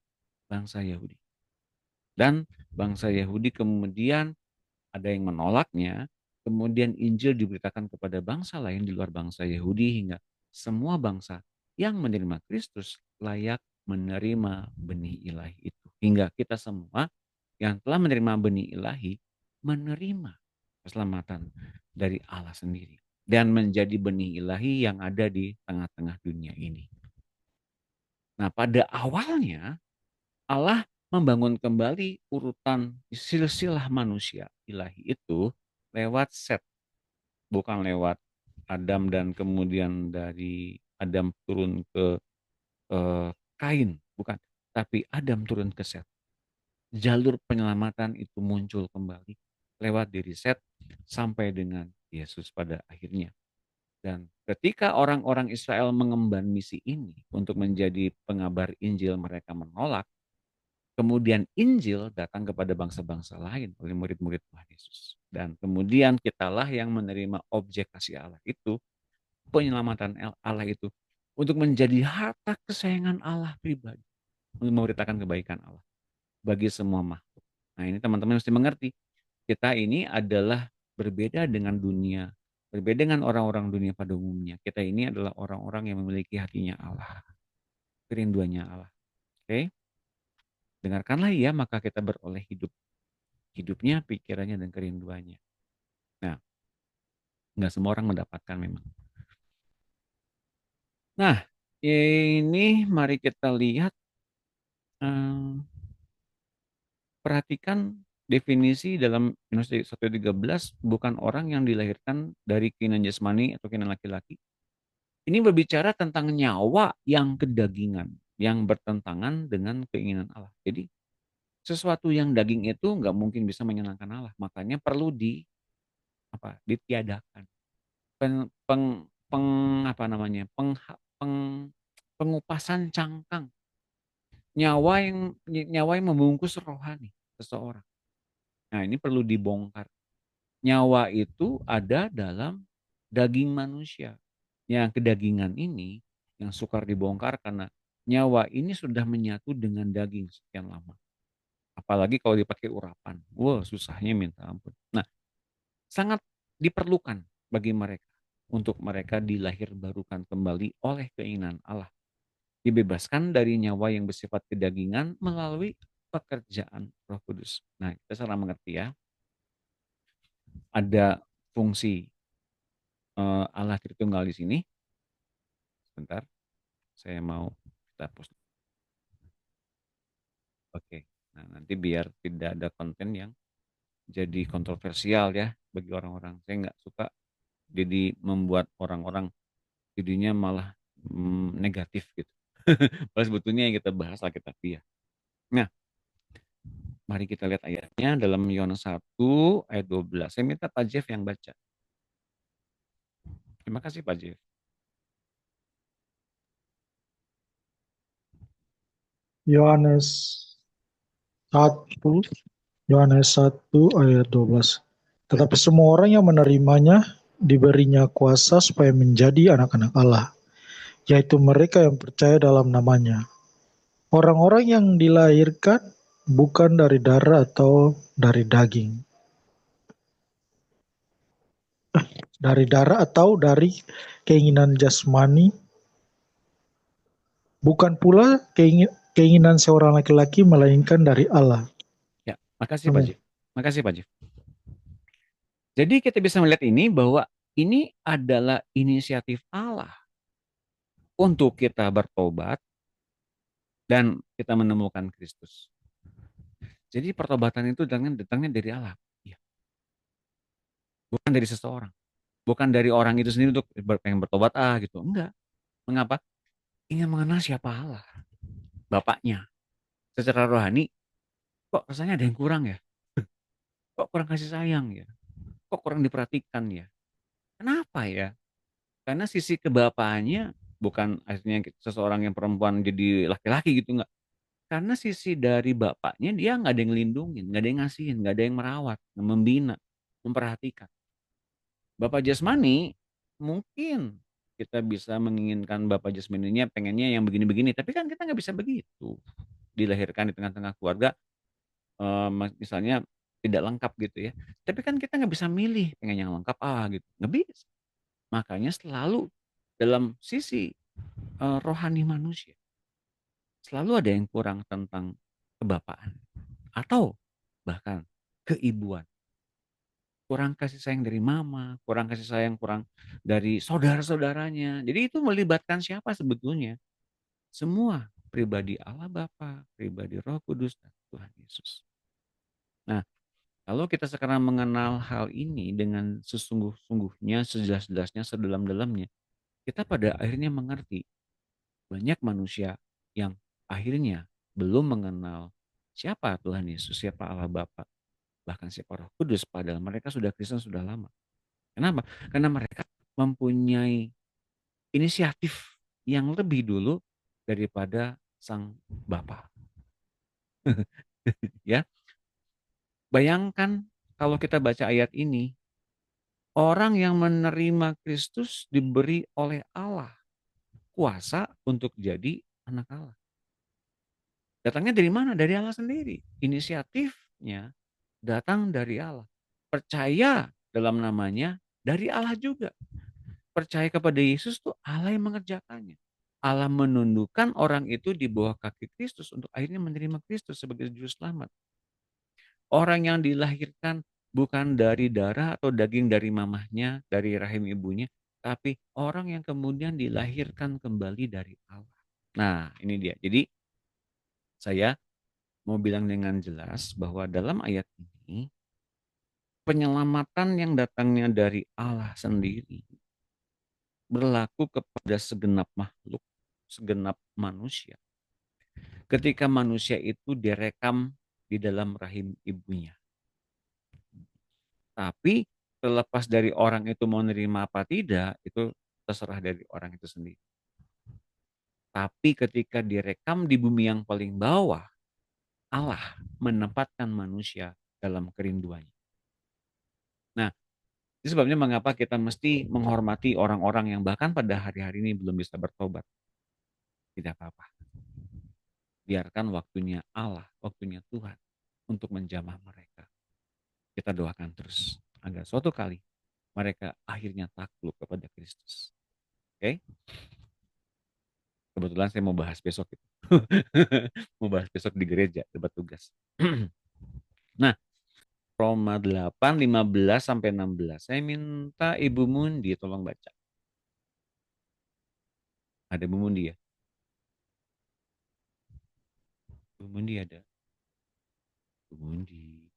bangsa Yahudi. Dan bangsa Yahudi kemudian ada yang menolaknya, kemudian Injil diberitakan kepada bangsa lain di luar bangsa Yahudi hingga semua bangsa yang menerima Kristus layak menerima benih ilahi itu. Hingga kita semua yang telah menerima benih ilahi menerima keselamatan dari Allah sendiri dan menjadi benih ilahi yang ada di tengah-tengah dunia ini. Nah, pada awalnya Allah membangun kembali urutan silsilah manusia ilahi itu lewat Set, bukan lewat Adam dan kemudian dari Adam turun ke Kain, bukan, tapi Adam turun ke Set. Jalur penyelamatan itu muncul kembali lewat diri Set sampai dengan Yesus pada akhirnya. Dan ketika orang-orang Israel mengemban misi ini untuk menjadi pengabar Injil, mereka menolak, Kemudian Injil datang kepada bangsa-bangsa lain oleh murid-murid Tuhan Yesus. Dan kemudian kitalah yang menerima objek kasih Allah itu, penyelamatan Allah itu, untuk menjadi harta kesayangan Allah pribadi. Untuk memberitakan kebaikan Allah bagi semua makhluk. Nah ini teman-teman mesti mengerti. Kita ini adalah berbeda dengan dunia. Berbeda dengan orang-orang dunia pada umumnya. Kita ini adalah orang-orang yang memiliki hatinya Allah. Kerinduannya Allah. Oke? Dengarkanlah ia, maka kita beroleh hidup. Hidupnya, pikirannya, dan kerinduannya. Nah, nggak semua orang mendapatkan memang. Nah, ini mari kita lihat, perhatikan definisi dalam Yunus 1:13, bukan orang yang dilahirkan dari keinginan jasmani atau keinginan laki-laki. Ini berbicara tentang nyawa yang kedagingan, yang bertentangan dengan keinginan Allah. Jadi, sesuatu yang daging itu nggak mungkin bisa menyenangkan Allah. Makanya perlu ditiadakan. Pengupasan cangkang. Nyawa yang membungkus rohani seseorang. Nah, ini perlu dibongkar. Nyawa itu ada dalam daging manusia. Yang kedagingan ini yang sukar dibongkar karena nyawa ini sudah menyatu dengan daging sekian lama. Apalagi kalau dipakai urapan. Wah, susahnya minta ampun. Nah, sangat diperlukan bagi mereka untuk mereka dilahirbarukan kembali oleh keinginan Allah. Dibebaskan dari nyawa yang bersifat kedagingan melalui pekerjaan Roh Kudus. Nah, kita salah mengerti ya. Ada fungsi Allah Tritunggal di sini. Sebentar, saya mau kita post. Oke, nah nanti biar tidak ada konten yang jadi kontroversial ya bagi orang-orang. Saya nggak suka jadi membuat orang-orang jadinya malah negatif gitu. Padahal sebetulnya yang kita bahas Alkitab ya. Nah, mari kita lihat ayatnya dalam Yohanes 1 ayat 12. Saya minta Pak Jeff yang baca. Terima kasih Pak Jeff. Yohanes 1 Yohanes 1 ayat 12. Tetapi semua orang yang menerimanya diberinya kuasa supaya menjadi anak-anak Allah, yaitu mereka yang percaya dalam namanya. Orang-orang yang dilahirkan bukan dari darah atau dari daging, dari darah atau dari keinginan jasmani, bukan pula keinginan seorang laki-laki, melainkan dari Allah. Ya, makasih Pak Jeff. Makasih Pak Jeff. Jadi kita bisa melihat ini bahwa ini adalah inisiatif Allah untuk kita bertobat dan kita menemukan Kristus. Jadi pertobatan itu datangnya dari Allah. Ya. Bukan dari seseorang. Bukan dari orang itu sendiri untuk pengen bertobat gitu. Enggak. Mengapa? Ingin mengenal siapa Allah. Bapaknya. Secara rohani, kok rasanya ada yang kurang ya? Kok kurang kasih sayang ya? Kok kurang diperhatikan ya? Kenapa ya? Karena sisi kebapaannya bukan akhirnya seseorang yang perempuan jadi laki-laki gitu, enggak. Karena sisi dari bapaknya dia nggak ada yang lindungin, nggak ada yang ngasihin, nggak ada yang merawat, membina, memperhatikan. Bapak jasmani mungkin kita bisa menginginkan bapak jasmaninya pengennya yang begini-begini, tapi kan kita nggak bisa begitu. Dilahirkan di tengah-tengah keluarga, misalnya tidak lengkap gitu ya. Tapi kan kita nggak bisa milih pengen yang lengkap gitu, nggak bisa. Makanya selalu dalam sisi rohani manusia selalu ada yang kurang tentang kebapaan atau bahkan keibuan. Kurang kasih sayang dari mama, kurang kasih sayang kurang dari saudara-saudaranya. Jadi itu melibatkan siapa sebetulnya? Semua pribadi Allah Bapa, pribadi Roh Kudus dan Tuhan Yesus. Nah, kalau kita sekarang mengenal hal ini dengan sesungguh-sungguhnya, sejelas-jelasnya, sedalam-dalamnya, kita pada akhirnya mengerti banyak manusia yang akhirnya belum mengenal siapa Tuhan Yesus, siapa Allah Bapa, bahkan siapa Roh Kudus, padahal mereka sudah Kristen sudah lama. Kenapa? Karena mereka mempunyai inisiatif yang lebih dulu daripada Sang Bapa. Ya, bayangkan kalau kita baca ayat ini, orang yang menerima Kristus diberi oleh Allah kuasa untuk jadi anak Allah. Datangnya dari mana? Dari Allah sendiri. Inisiatifnya datang dari Allah. Percaya dalam namanya dari Allah juga. Percaya kepada Yesus tuh Allah yang mengerjakannya. Allah menundukkan orang itu di bawah kaki Kristus untuk akhirnya menerima Kristus sebagai juru selamat. Orang yang dilahirkan bukan dari darah atau daging dari mamahnya, dari rahim ibunya, tapi orang yang kemudian dilahirkan kembali dari Allah. Nah, ini dia. Jadi saya mau bilang dengan jelas bahwa dalam ayat ini penyelamatan yang datangnya dari Allah sendiri berlaku kepada segenap makhluk, segenap manusia. Ketika manusia itu direkam di dalam rahim ibunya. Tapi terlepas dari orang itu mau nerima apa tidak, itu terserah dari orang itu sendiri. Tapi ketika direkam di bumi yang paling bawah, Allah menempatkan manusia dalam kerinduannya. Nah, itu sebabnya mengapa kita mesti menghormati orang-orang yang bahkan pada hari-hari ini belum bisa bertobat. Tidak apa-apa. Biarkan waktunya Allah, waktunya Tuhan untuk menjamah mereka. Kita doakan terus agar suatu kali mereka akhirnya takluk kepada Kristus. Oke? Kebetulan saya mau bahas besok itu. Mau bahas besok di gereja, debat tugas. Nah, Roma 8, 15 sampai 16. Saya minta Ibu Mundi tolong baca. Ada Bu Mundi ya? Bu Mundi ada. Bu Mundi.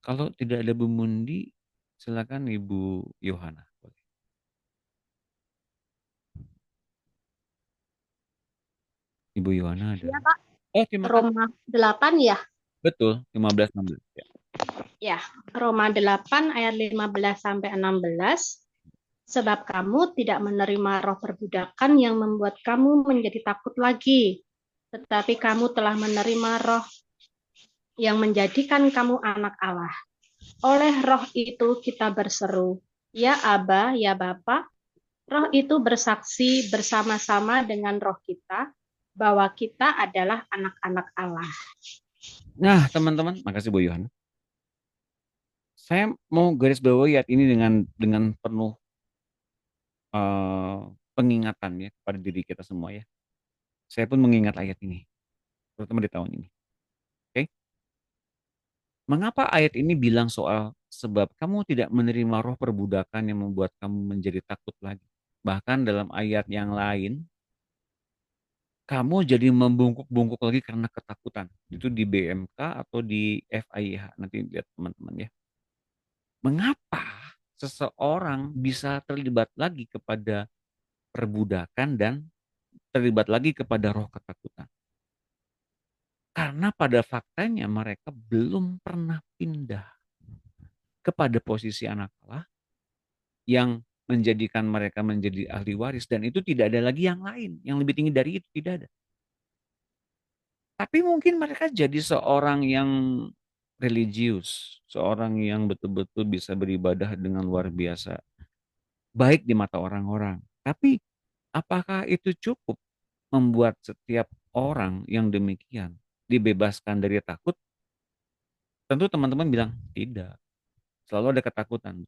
Kalau tidak ada Bu Mundi, silakan Ibu Yohana. Ibu Yohana ada. Iya, Pak. Terima kasih. Roma 8 ya? Betul, 15 16 ya. Ya, Roma 8 ayat 15 sampai 16. Sebab kamu tidak menerima roh perbudakan yang membuat kamu menjadi takut lagi, tetapi kamu telah menerima roh yang menjadikan kamu anak Allah. Oleh roh itu kita berseru, ya Aba, ya Bapa. Roh itu bersaksi bersama-sama dengan roh kita bahwa kita adalah anak-anak Allah. Nah, teman-teman, makasih Bu Yohana. Saya mau garis bawahi ayat ini dengan penuh pengingatan ya kepada diri kita semua ya. Saya pun mengingat ayat ini, terutama di tahun ini. Oke? Mengapa ayat ini bilang soal sebab kamu tidak menerima roh perbudakan yang membuat kamu menjadi takut lagi? Bahkan dalam ayat yang lain, kamu jadi membungkuk-bungkuk lagi karena ketakutan. Itu di BMK atau di FIH. Nanti lihat teman-teman ya. Mengapa seseorang bisa terlibat lagi kepada perbudakan dan terlibat lagi kepada roh ketakutan? Karena pada faktanya mereka belum pernah pindah kepada posisi anak Allah yang menjadikan mereka menjadi ahli waris, dan itu tidak ada lagi yang lain yang lebih tinggi dari itu, tidak ada. Tapi mungkin mereka jadi seorang yang religius, seorang yang betul-betul bisa beribadah dengan luar biasa, baik di mata orang-orang. Tapi apakah itu cukup membuat setiap orang yang demikian dibebaskan dari takut? Tentu teman-teman bilang, tidak. Selalu ada ketakutan.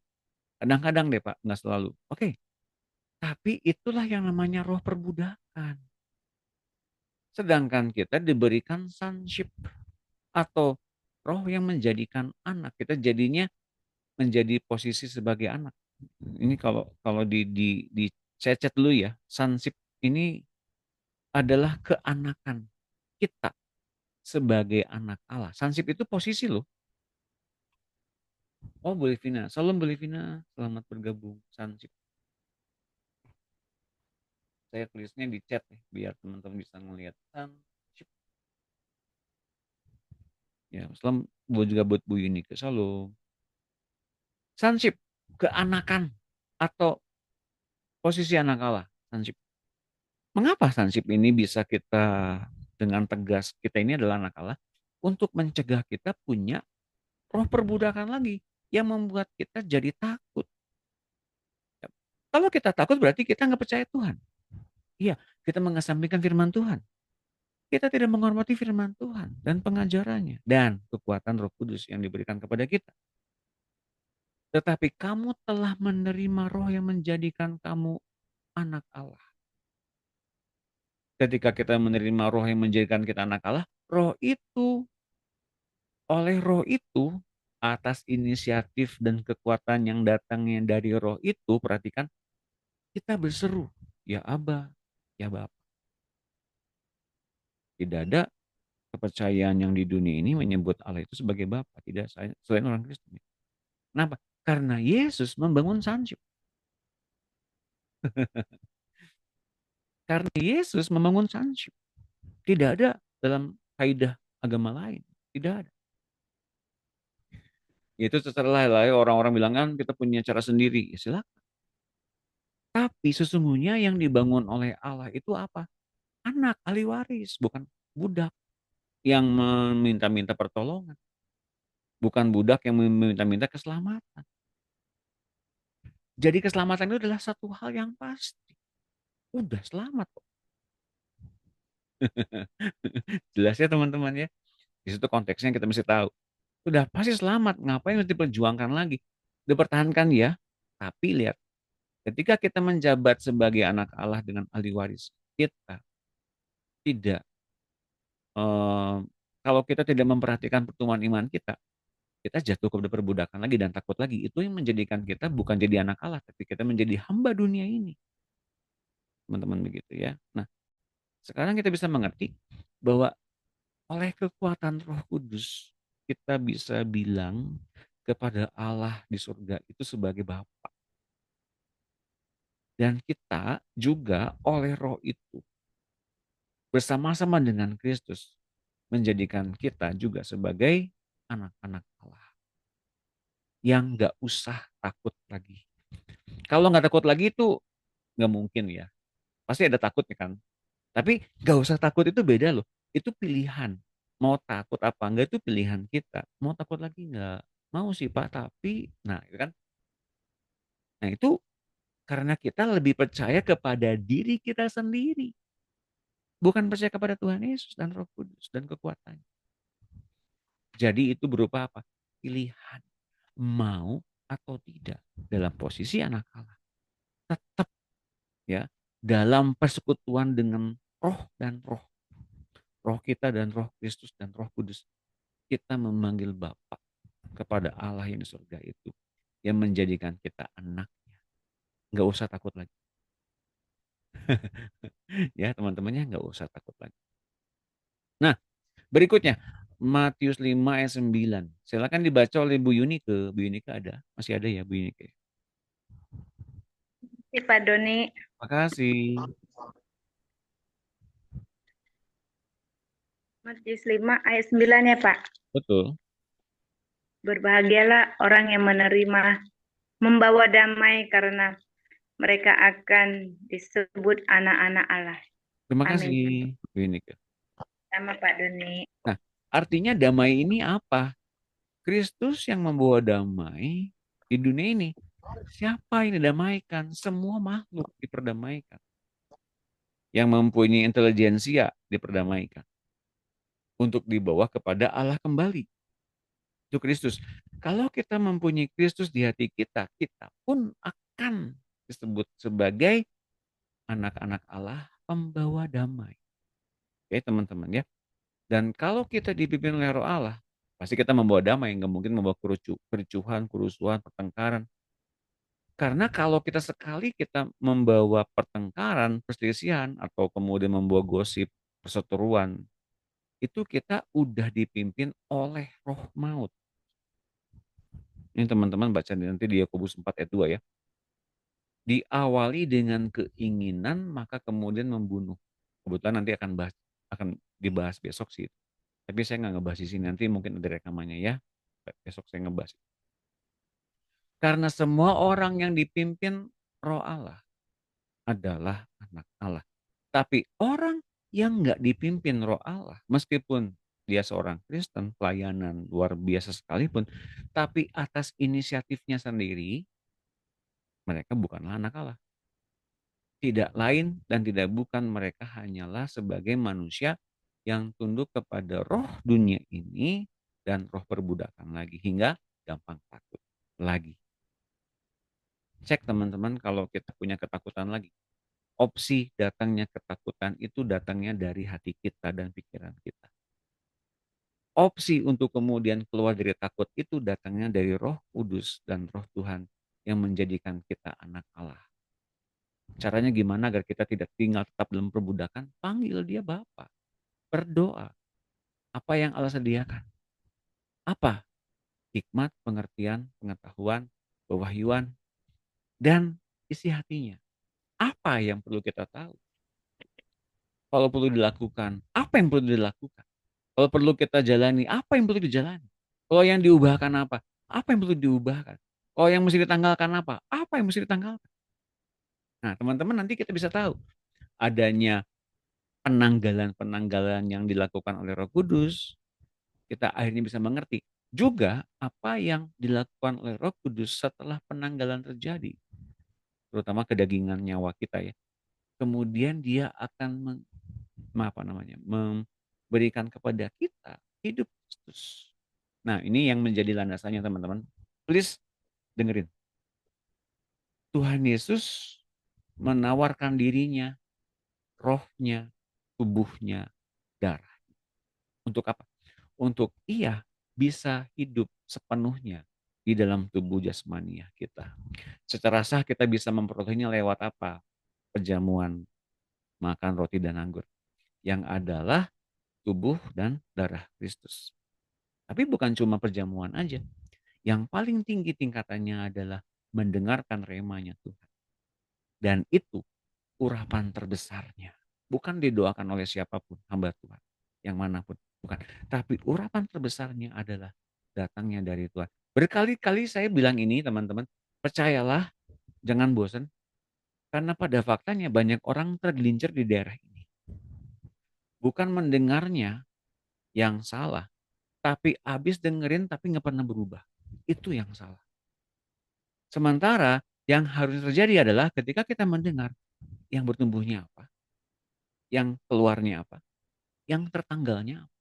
Kadang-kadang deh Pak, nggak selalu. Oke, tapi itulah yang namanya roh perbudakan. Sedangkan kita diberikan sonship atau roh yang menjadikan anak. Kita jadinya menjadi posisi sebagai anak. Ini kalau di cecet dulu ya, sonship ini adalah keanakan kita sebagai anak Allah. Sonship itu posisi loh. Oh, Bu Livina. Salam Bu Livina. Selamat bergabung. Sonship. Saya tulisnya di chat nih, biar teman-teman bisa melihat. Sonship. Ya, salam juga buat Bu Yunike. Salam. Sonship, keanakan atau posisi anak Allah. Sonship. Mengapa sonship ini bisa kita dengan tegas kita ini adalah anak Allah untuk mencegah kita punya roh perbudakan lagi yang membuat kita jadi takut. Kalau kita takut berarti kita nggak percaya Tuhan. Iya, kita mengesampingkan firman Tuhan. Kita tidak menghormati firman Tuhan dan pengajarannya dan kekuatan Roh Kudus yang diberikan kepada kita. Tetapi kamu telah menerima roh yang menjadikan kamu anak Allah. Ketika kita menerima roh yang menjadikan kita anak Allah, oleh roh itu, atas inisiatif dan kekuatan yang datangnya dari roh itu, perhatikan, kita berseru, ya Aba, ya Bapa. Tidak ada kepercayaan yang di dunia ini menyebut Allah itu sebagai Bapa, tidak selain orang Kristen. Kenapa? Karena Yesus membangun sonship. Karena Yesus membangun sonship. Tidak ada dalam kaidah agama lain. Tidak ada. Itu setelah orang-orang bilang kan kita punya cara sendiri. Ya silakan. Tapi sesungguhnya yang dibangun oleh Allah itu apa? Anak, ahli waris, bukan budak yang meminta-minta pertolongan. Bukan budak yang meminta-minta keselamatan. Jadi keselamatan itu adalah satu hal yang pasti. Udah selamat kok. Jelas ya teman-teman ya. Di situ konteksnya kita mesti tahu. Sudah pasti selamat. Ngapain harus diperjuangkan lagi? Dipertahankan ya. Tapi lihat. Ketika kita menjabat sebagai anak Allah dengan ahli waris. Kita tidak. Kalau kita tidak memperhatikan pertumbuhan iman kita. Kita jatuh kepada perbudakan lagi dan takut lagi. Itu yang menjadikan kita bukan jadi anak Allah. Tapi kita menjadi hamba dunia ini. Teman-teman begitu ya. Nah. Sekarang kita bisa mengerti bahwa oleh kekuatan Roh Kudus kita bisa bilang kepada Allah di surga itu sebagai Bapa. Dan kita juga oleh Roh itu bersama-sama dengan Kristus menjadikan kita juga sebagai anak-anak Allah. Yang nggak usah takut lagi. Kalau nggak takut lagi itu nggak mungkin ya. Pasti ada takutnya kan. Tapi gak usah takut itu beda loh. Itu pilihan. Mau takut apa enggak itu pilihan kita. Mau takut lagi enggak? Mau sih Pak, tapi nah itu kan. Nah itu karena kita lebih percaya kepada diri kita sendiri. Bukan percaya kepada Tuhan Yesus dan Roh Kudus dan kekuatannya. Jadi itu berupa apa? Pilihan. Mau atau tidak dalam posisi anak Allah. Tetap ya dalam persekutuan dengan roh dan roh. Roh kita dan roh Kristus dan Roh Kudus. Kita memanggil Bapa kepada Allah yang di surga itu. Yang menjadikan kita anaknya. Nggak usah takut lagi. Ya teman-temannya nggak usah takut lagi. Nah berikutnya. Matius 5 ayat 9. Silakan dibaca oleh Bu Yunike. Bu Yunike ada? Masih ada ya Bu Yunike? Terima kasih Pak Doni. Terima kasih. Matius 5 ayat 9 ya Pak. Betul. Berbahagialah orang yang menerima, membawa damai karena mereka akan disebut anak-anak Allah. Terima Amin. kasih Bu Yunike. Sama Pak Doni. Nah artinya damai ini apa? Kristus yang membawa damai di dunia ini. Siapa yang didamaikan? Semua makhluk diperdamaikan. Yang mempunyai intelijensia diperdamaikan. Untuk dibawa kepada Allah kembali. Itu Kristus. Kalau kita mempunyai Kristus di hati kita, kita pun akan disebut sebagai anak-anak Allah pembawa damai. Oke teman-teman ya. Dan kalau kita dipimpin oleh Roh Allah, pasti kita membawa damai, nggak mungkin membawa kericuhan, kerusuhan, pertengkaran. Karena kalau kita sekali kita membawa pertengkaran, perselisihan, atau kemudian membawa gosip, perseteruan, itu kita udah dipimpin oleh roh maut. Ini teman-teman baca nanti di Yakobus 4 ayat 2 ya. Diawali dengan keinginan, maka kemudian membunuh. Kebetulan nanti akan dibahas besok sih. Tapi saya nggak ngebahas di sini, nanti mungkin ada rekamannya ya. Besok saya ngebahas. Karena semua orang yang dipimpin Roh Allah adalah anak Allah. Tapi orang yang nggak dipimpin Roh Allah, meskipun dia seorang Kristen, pelayanan luar biasa sekalipun, tapi atas inisiatifnya sendiri, mereka bukanlah anak Allah. Tidak lain dan tidak bukan, mereka hanyalah sebagai manusia yang tunduk kepada roh dunia ini dan roh perbudakan lagi, hingga gampang takut lagi. Cek teman-teman kalau kita punya ketakutan lagi. Opsi datangnya ketakutan itu datangnya dari hati kita dan pikiran kita. Opsi untuk kemudian keluar dari takut itu datangnya dari Roh Kudus dan Roh Tuhan yang menjadikan kita anak Allah. Caranya gimana agar kita tidak tinggal tetap dalam perbudakan? Panggil dia Bapa. Berdoa. Apa yang Allah sediakan? Apa? Hikmat, pengertian, pengetahuan, pewahyuan, dan isi hatinya. Apa yang perlu kita tahu? Kalau perlu dilakukan, apa yang perlu dilakukan? Kalau perlu kita jalani, apa yang perlu dijalani? Kalau yang diubahkan apa? Apa yang perlu diubahkan? Kalau yang mesti ditanggalkan apa? Apa yang mesti ditanggalkan? Nah, teman-teman, nanti kita bisa tahu adanya penanggalan-penanggalan yang dilakukan oleh Roh Kudus. Kita akhirnya bisa mengerti juga apa yang dilakukan oleh Roh Kudus setelah penanggalan terjadi, terutama kedagingan nyawa kita ya. Kemudian dia akan memberikan kepada kita hidup Kristus. Nah, ini yang menjadi landasannya teman-teman. Please dengerin. Tuhan Yesus menawarkan dirinya, rohnya, tubuhnya, darah. Untuk apa? Untuk ia bisa hidup sepenuhnya di dalam tubuh jasmania kita. Secara sah kita bisa memperolehnya lewat apa? Perjamuan, makan roti dan anggur. Yang adalah tubuh dan darah Kristus. Tapi bukan cuma perjamuan aja. Yang paling tinggi tingkatannya adalah mendengarkan remanya Tuhan. Dan itu urapan terbesarnya. Bukan didoakan oleh siapapun, hamba Tuhan. Yang manapun. Bukan. Tapi urapan terbesarnya adalah datangnya dari Tuhan. Berkali-kali saya bilang ini teman-teman. Percayalah, jangan bosan. Karena pada faktanya banyak orang tergelincir di daerah ini. Bukan mendengarnya yang salah. Tapi habis dengerin tapi nggak pernah berubah. Itu yang salah. Sementara yang harus terjadi adalah ketika kita mendengar, yang bertumbuhnya apa, yang keluarnya apa, yang tertanggalnya apa.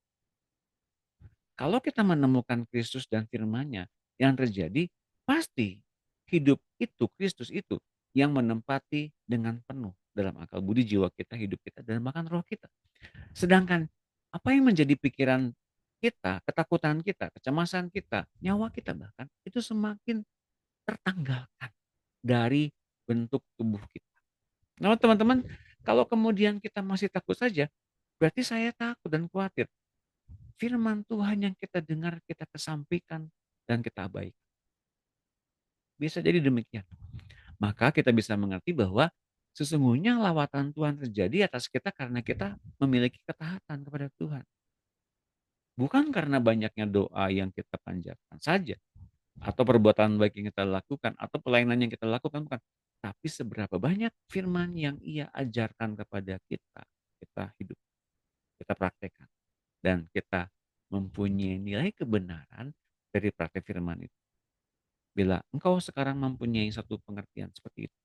Kalau kita menemukan Kristus dan firman-Nya, yang terjadi pasti hidup itu, Kristus itu yang menempati dengan penuh dalam akal budi jiwa kita, hidup kita, dan bahkan roh kita. Sedangkan apa yang menjadi pikiran kita, ketakutan kita, kecemasan kita, nyawa kita bahkan, itu semakin tertanggalkan dari bentuk tubuh kita. Nah teman-teman, kalau kemudian kita masih takut saja, berarti saya takut dan khawatir. Firman Tuhan yang kita dengar, kita kesampaikan, dan kita abaikan. Bisa jadi demikian. Maka kita bisa mengerti bahwa sesungguhnya lawatan Tuhan terjadi atas kita karena kita memiliki ketaatan kepada Tuhan. Bukan karena banyaknya doa yang kita panjatkan saja, atau perbuatan baik yang kita lakukan, atau pelayanan yang kita lakukan, bukan. Tapi seberapa banyak firman yang ia ajarkan kepada kita, kita hidup, kita praktekkan. Dan kita mempunyai nilai kebenaran dari praktek firman itu. Bila engkau sekarang mempunyai satu pengertian seperti itu,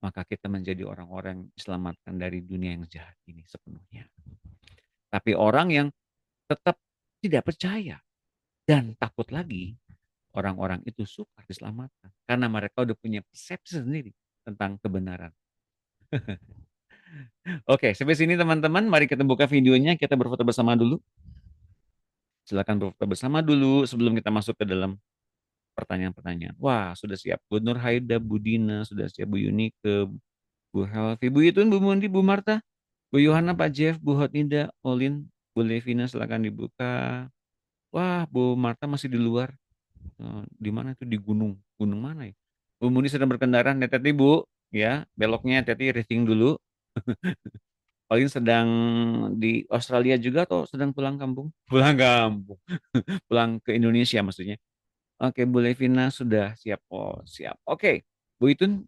maka kita menjadi orang-orang yang diselamatkan dari dunia yang jahat ini sepenuhnya. Tapi orang yang tetap tidak percaya dan takut lagi, orang-orang itu suka diselamatkan. Karena mereka udah punya persepsi sendiri tentang kebenaran. Oke, sampai sini teman-teman. Mari kita buka videonya. Kita berfoto bersama dulu. Silakan berfoto bersama dulu sebelum kita masuk ke dalam pertanyaan-pertanyaan. Wah, sudah siap. Bu Nur Haida, Bu Dina, sudah siap. Bu Yunike, Bu Helvi, Bu Itun, Bu Mundi, Bu Marta, Bu Yohana, Pak Jeff, Bu Hotnida, Olin, Bu Levina, silakan dibuka. Wah, Bu Marta masih di luar. Di mana itu, di gunung mana ya? Bu Mundi sedang berkendara, hati-hati Bu ya, beloknya hati-hati, racing dulu. Paling sedang di Australia juga atau sedang pulang kampung? Pulang kampung. Pulang ke Indonesia maksudnya. Oke, Bu Levina sudah siap. Oh, siap. Oke. Bu Itun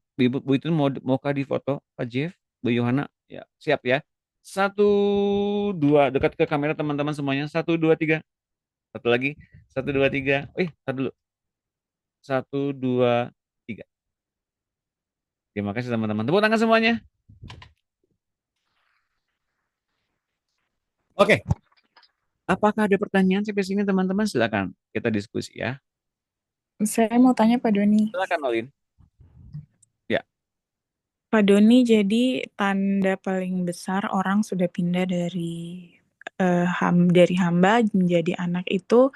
mau di foto Pak Jeff, Bu Yohana, ya, siap ya. Satu, dua, dekat ke kamera teman-teman semuanya. Satu, dua, tiga. Satu lagi. Satu, dua, tiga. Tar dulu. Satu, dua, tiga. Terima kasih teman-teman. Tepuk tangan semuanya. Oke. Apakah ada pertanyaan sampai sini teman-teman? Silakan kita diskusi ya. Saya mau tanya Pak Doni. Silakan Olin. Ya. Pak Doni, jadi tanda paling besar orang sudah pindah dari dari hamba menjadi anak itu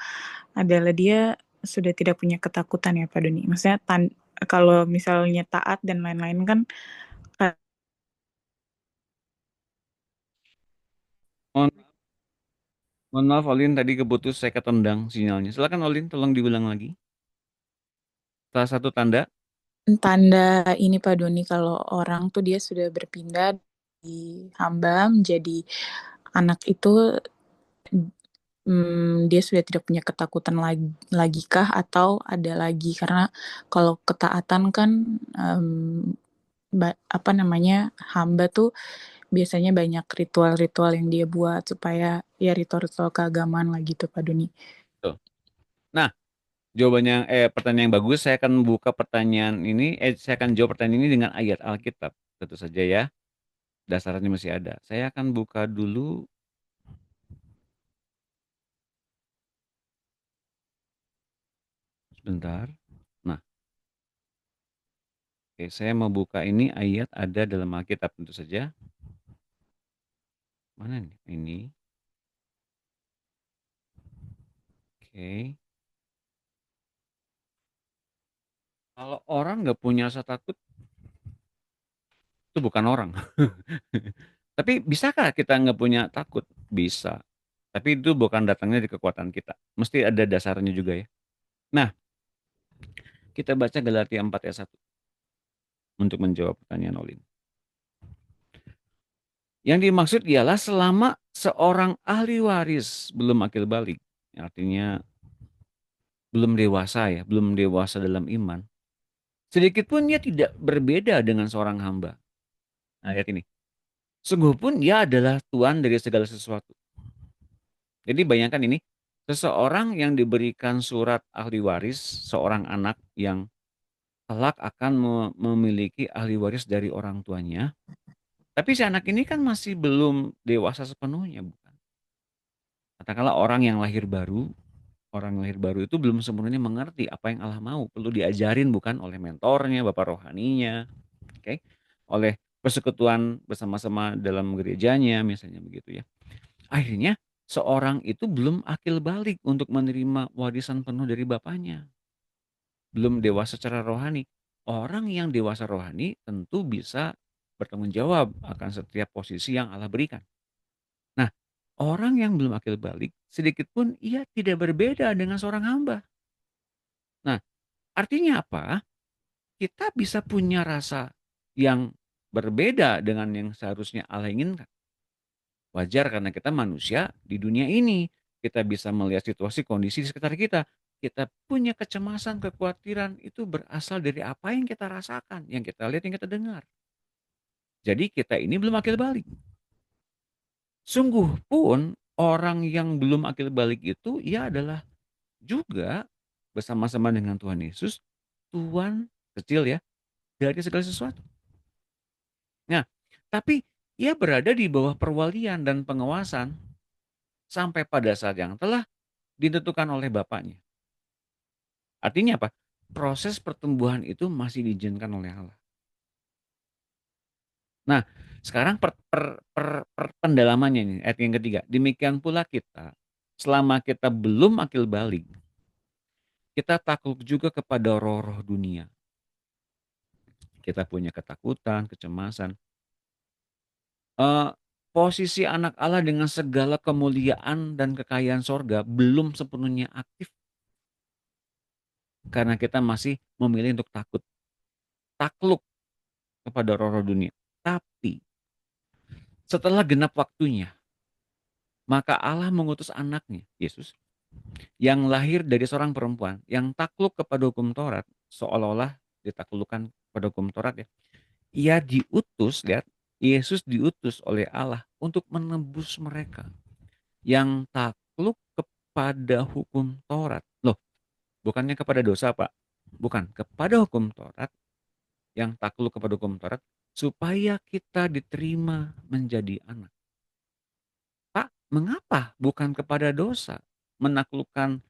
adalah dia sudah tidak punya ketakutan ya Pak Doni. Maksudnya kalau misalnya taat dan lain-lain kan Mohon maaf Olin, tadi keputus saya ketendang sinyalnya. Silakan Olin, tolong diulang lagi. Salah satu tanda. Tanda ini Pak Doni kalau orang tuh dia sudah berpindah di hamba menjadi anak itu dia sudah tidak punya ketakutan lagi kah atau ada lagi, karena kalau ketaatan kan hamba tuh biasanya banyak ritual-ritual yang dia buat supaya ya ritual-ritual keagamaan lah gitu Pak Doni. Tuh. Nah, jawabannya pertanyaan yang bagus. Saya akan buka pertanyaan ini, saya akan jawab pertanyaan ini dengan ayat Alkitab. Tentu saja ya. Dasarnya masih ada. Saya akan buka dulu. Sebentar. Nah. Oke, saya mau buka ini ayat ada dalam Alkitab tentu saja. Mana nih? Ini. Oke. Kalau orang nggak punya rasa takut, itu bukan orang. Tapi bisakah kita nggak punya takut? Bisa. Tapi itu bukan datangnya dari kekuatan kita. Mesti ada dasarnya juga ya. Nah, kita baca Galatia 4 ayat 1 untuk menjawab pertanyaan Olin. Yang dimaksud ialah selama seorang ahli waris belum akil balik, artinya belum dewasa ya, belum dewasa dalam iman, sedikit pun dia tidak berbeda dengan seorang hamba. Nah, lihat ini. Sungguh pun dia adalah Tuhan dari segala sesuatu. Jadi bayangkan ini, seseorang yang diberikan surat ahli waris, seorang anak yang kelak akan memiliki ahli waris dari orang tuanya. Tapi si anak ini kan masih belum dewasa sepenuhnya, bukan? Katakanlah orang yang lahir baru itu belum sepenuhnya mengerti apa yang Allah mau. Perlu diajarin bukan oleh mentornya, bapak rohaninya, oke? Oleh persekutuan bersama-sama dalam gerejanya, misalnya begitu ya. Akhirnya seorang itu belum akil balik untuk menerima warisan penuh dari bapaknya. Belum dewasa secara rohani. Orang yang dewasa rohani tentu bisa bertanggung jawab akan setiap posisi yang Allah berikan. Nah, orang yang belum akil balik, sedikit pun ia tidak berbeda dengan seorang hamba. Nah, artinya apa? Kita bisa punya rasa yang berbeda dengan yang seharusnya Allah inginkan. Wajar karena kita manusia di dunia ini. Kita bisa melihat situasi kondisi di sekitar kita. Kita punya kecemasan, kekhawatiran itu berasal dari apa yang kita rasakan, yang kita lihat, yang kita dengar. Jadi kita ini belum akil balik. Sungguh pun orang yang belum akil balik itu ia adalah juga bersama-sama dengan Tuhan Yesus, Tuhan kecil ya, dari segala sesuatu. Nah, tapi ia berada di bawah perwalian dan pengawasan sampai pada saat yang telah ditentukan oleh Bapaknya. Artinya apa? Proses pertumbuhan itu masih diizinkan oleh Allah. Nah, sekarang pendalamannya ini, ayat yang ketiga. Demikian pula kita, selama kita belum akil balik, kita takluk juga kepada roh-roh dunia. Kita punya ketakutan, kecemasan. Posisi anak Allah dengan segala kemuliaan dan kekayaan sorga belum sepenuhnya aktif. Karena kita masih memilih untuk takut. Takluk kepada roh-roh dunia. Tapi setelah genap waktunya, maka Allah mengutus anaknya, Yesus, yang lahir dari seorang perempuan, yang takluk kepada hukum Taurat, seolah-olah ditaklukkan pada hukum Taurat ya. Ia diutus, lihat, Yesus diutus oleh Allah untuk menebus mereka yang takluk kepada hukum Taurat. Loh, bukannya kepada dosa, Pak. Bukan, kepada hukum Taurat, yang takluk kepada hukum Taurat, supaya kita diterima menjadi anak. Pak, mengapa bukan kepada dosa? Menaklukkan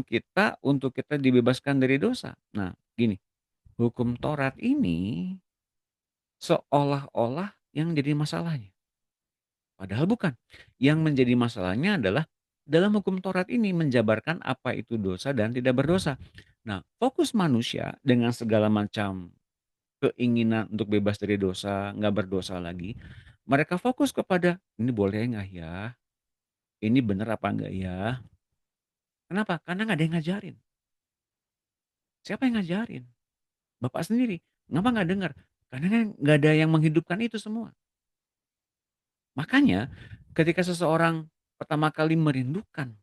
kita untuk kita dibebaskan dari dosa. Nah, gini, hukum Taurat ini seolah-olah yang jadi masalahnya. Padahal bukan. Yang menjadi masalahnya adalah dalam hukum Taurat ini menjabarkan apa itu dosa dan tidak berdosa. Nah, fokus manusia dengan segala macam keinginan untuk bebas dari dosa, nggak berdosa lagi. Mereka fokus kepada ini boleh nggak ya? Ini bener apa enggak ya? Kenapa? Karena nggak ada yang ngajarin. Siapa yang ngajarin? Bapak sendiri. Kenapa nggak dengar? Karena kan nggak ada yang menghidupkan itu semua. Makanya ketika seseorang pertama kali merindukan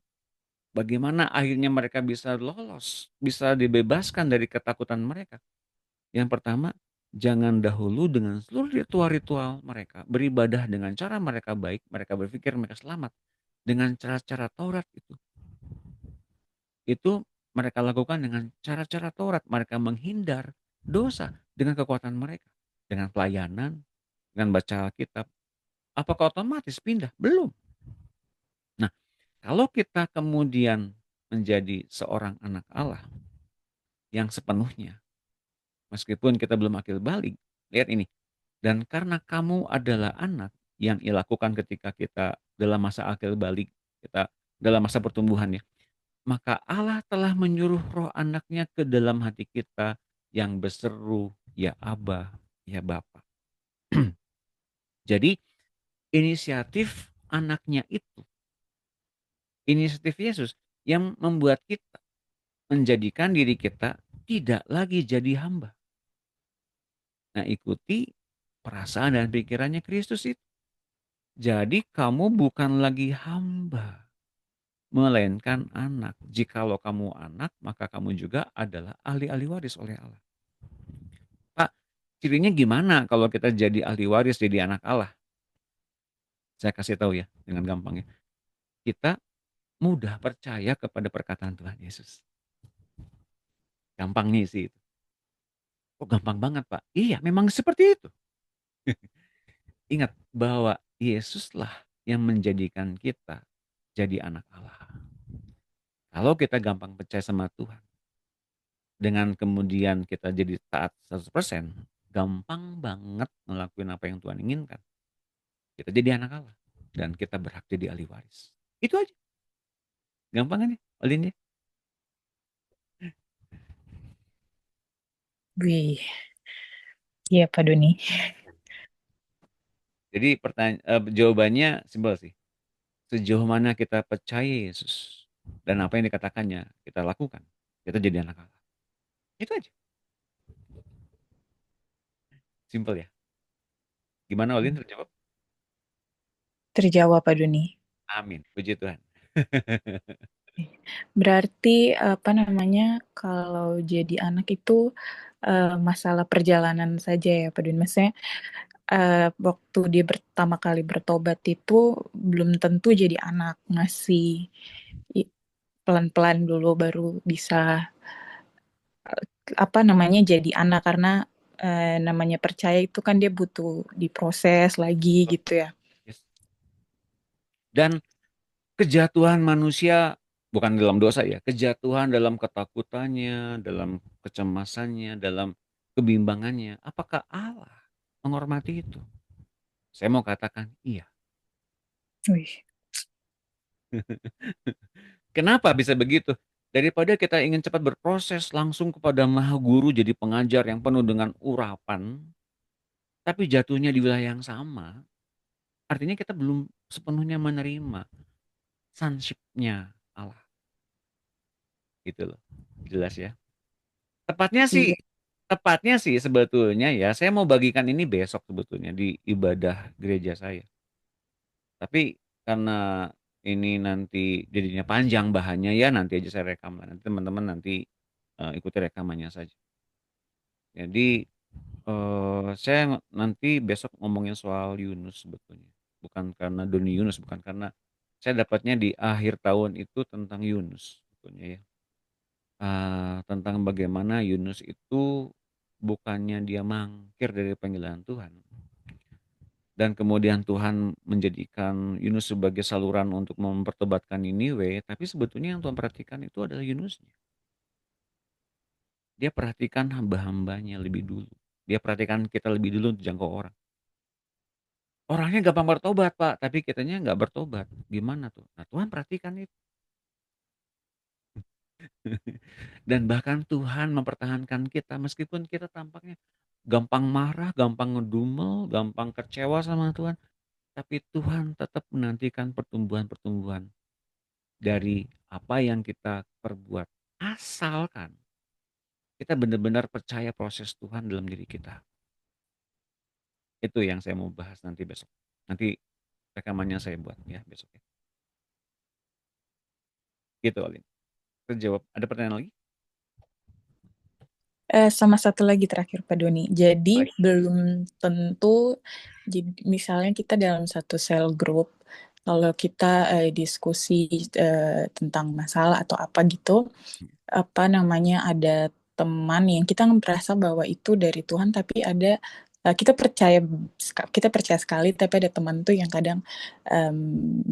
bagaimana akhirnya mereka bisa lolos, bisa dibebaskan dari ketakutan mereka. Yang pertama, jangan dahulu dengan seluruh ritual-ritual mereka, beribadah dengan cara mereka baik, mereka berpikir mereka selamat. Dengan cara-cara Taurat itu. Itu mereka lakukan dengan cara-cara Taurat. Mereka menghindar dosa dengan kekuatan mereka. Dengan pelayanan, dengan baca Alkitab. Apakah otomatis pindah? Belum. Nah, kalau kita kemudian menjadi seorang anak Allah yang sepenuhnya, meskipun kita belum akil balik, lihat ini. Dan karena kamu adalah anak yang dilakukan ketika kita dalam masa akil balik, kita dalam masa pertumbuhan ya, maka Allah telah menyuruh roh anaknya ke dalam hati kita yang berseru, ya Aba, ya Bapa. Jadi inisiatif anaknya itu, inisiatif Yesus yang membuat kita menjadikan diri kita tidak lagi jadi hamba. Nah, ikuti perasaan dan pikirannya Kristus itu. Jadi kamu bukan lagi hamba, melainkan anak. Jikalau kamu anak, maka kamu juga adalah ahli-ahli waris oleh Allah. Pak, cirinya gimana kalau kita jadi ahli waris, jadi anak Allah? Saya kasih tahu ya, dengan gampangnya. Kita mudah percaya kepada perkataan Tuhan Yesus. Gampangnya sih itu. Oh, gampang banget, Pak. Iya, memang seperti itu. Ingat bahwa Yesuslah yang menjadikan kita jadi anak Allah. Kalau kita gampang percaya sama Tuhan, dengan kemudian kita jadi taat 100%, gampang banget ngelakuin apa yang Tuhan inginkan. Kita jadi anak Allah. Dan kita berhak jadi ahli waris. Itu aja. Gampang kan ya, Olin ya? Wih, iya Pak Doni. Jadi jawabannya simpel sih. Sejauh mana kita percaya Yesus dan apa yang dikatakannya kita lakukan, kita jadi anak Allah. Itu aja. Simpel ya. Gimana Olin, terjawab? Terjawab Pak Doni. Amin. Puji Tuhan. Berarti apa namanya, kalau jadi anak itu masalah perjalanan saja ya Pak Doni. Maksudnya waktu dia pertama kali bertobat itu belum tentu jadi anak, ngasih pelan-pelan dulu baru bisa apa namanya jadi anak, karena namanya percaya itu kan dia butuh diproses lagi gitu ya. Yes. Dan kejatuhan manusia bukan dalam dosa ya, kejatuhan dalam ketakutannya, dalam kecemasannya, dalam kebimbangannya. Apakah Allah menghormati itu? Saya mau katakan iya. Wih. Kenapa bisa begitu? Daripada kita ingin cepat berproses langsung kepada Maha Guru jadi pengajar yang penuh dengan urapan, tapi jatuhnya di wilayah yang sama, artinya kita belum sepenuhnya menerima sonship-nya Allah. Gitu loh. Jelas ya. Iya. Tepatnya sih sebetulnya ya, saya mau bagikan ini besok sebetulnya di ibadah gereja saya. Tapi karena ini nanti jadinya panjang bahannya ya, nanti aja saya rekam. Nanti teman-teman nanti ikuti rekamannya saja. Jadi Saya nanti besok ngomongin soal Yunus sebetulnya. Bukan karena Doni Yunus, bukan karena saya dapatnya di akhir tahun itu tentang Yunus sebetulnya ya. Tentang bagaimana Yunus itu bukannya dia mangkir dari panggilan Tuhan. Dan kemudian Tuhan menjadikan Yunus sebagai saluran untuk mempertobatkan Niniwe, tapi sebetulnya yang Tuhan perhatikan itu adalah Yunusnya. Dia perhatikan hamba-hambanya lebih dulu. Dia perhatikan kita lebih dulu untuk jangkau orang. Orangnya gampang bertobat, Pak, tapi kitanya nggak bertobat. Gimana tuh? Nah, Tuhan perhatikan itu. Dan bahkan Tuhan mempertahankan kita meskipun kita tampaknya gampang marah, gampang ngedumel, gampang kecewa sama Tuhan. Tapi Tuhan tetap menantikan pertumbuhan-pertumbuhan dari apa yang kita perbuat. Asalkan kita benar-benar percaya proses Tuhan dalam diri kita. Itu yang saya mau bahas nanti besok. Nanti rekamannya saya buat ya besok ya. Gitu, Alin. Terjawab. Ada pertanyaan lagi? Sama satu lagi terakhir Pak Doni. Jadi Baik. belum tentu, jadi misalnya kita dalam satu sel group, kalau kita diskusi tentang masalah atau apa gitu, apa namanya, ada teman yang kita merasa bahwa itu dari Tuhan, tapi ada kita percaya sekali, tapi ada teman tuh yang kadang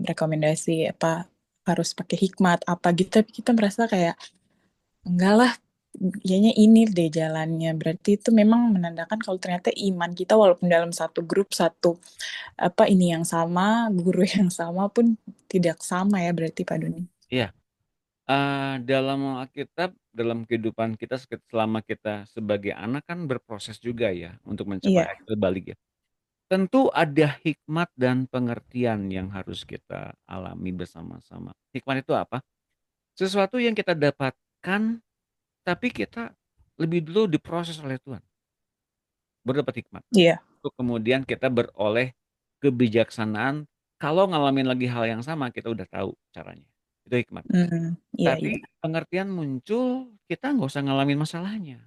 rekomendasi apa harus pakai hikmat apa gitu, tapi kita merasa kayak enggak lah, kayaknya ini deh jalannya. Berarti itu memang menandakan kalau ternyata iman kita walaupun dalam satu grup, satu apa ini yang sama, guru yang sama pun tidak sama ya berarti Pak Doni. Iya. Dalam Alkitab, dalam kehidupan kita selama kita sebagai anak kan berproses juga ya untuk mencapai Iya. akhir balik ya. Tentu ada hikmat dan pengertian yang harus kita alami bersama-sama. Hikmat itu apa? Sesuatu yang kita dapatkan, tapi kita lebih dulu diproses oleh Tuhan. Baru dapat hikmat. Iya. Untuk kemudian kita beroleh kebijaksanaan. Kalau ngalamin lagi hal yang sama, kita udah tahu caranya. Itu hikmat. Iya, iya. Tapi pengertian muncul, kita nggak usah ngalamin masalahnya.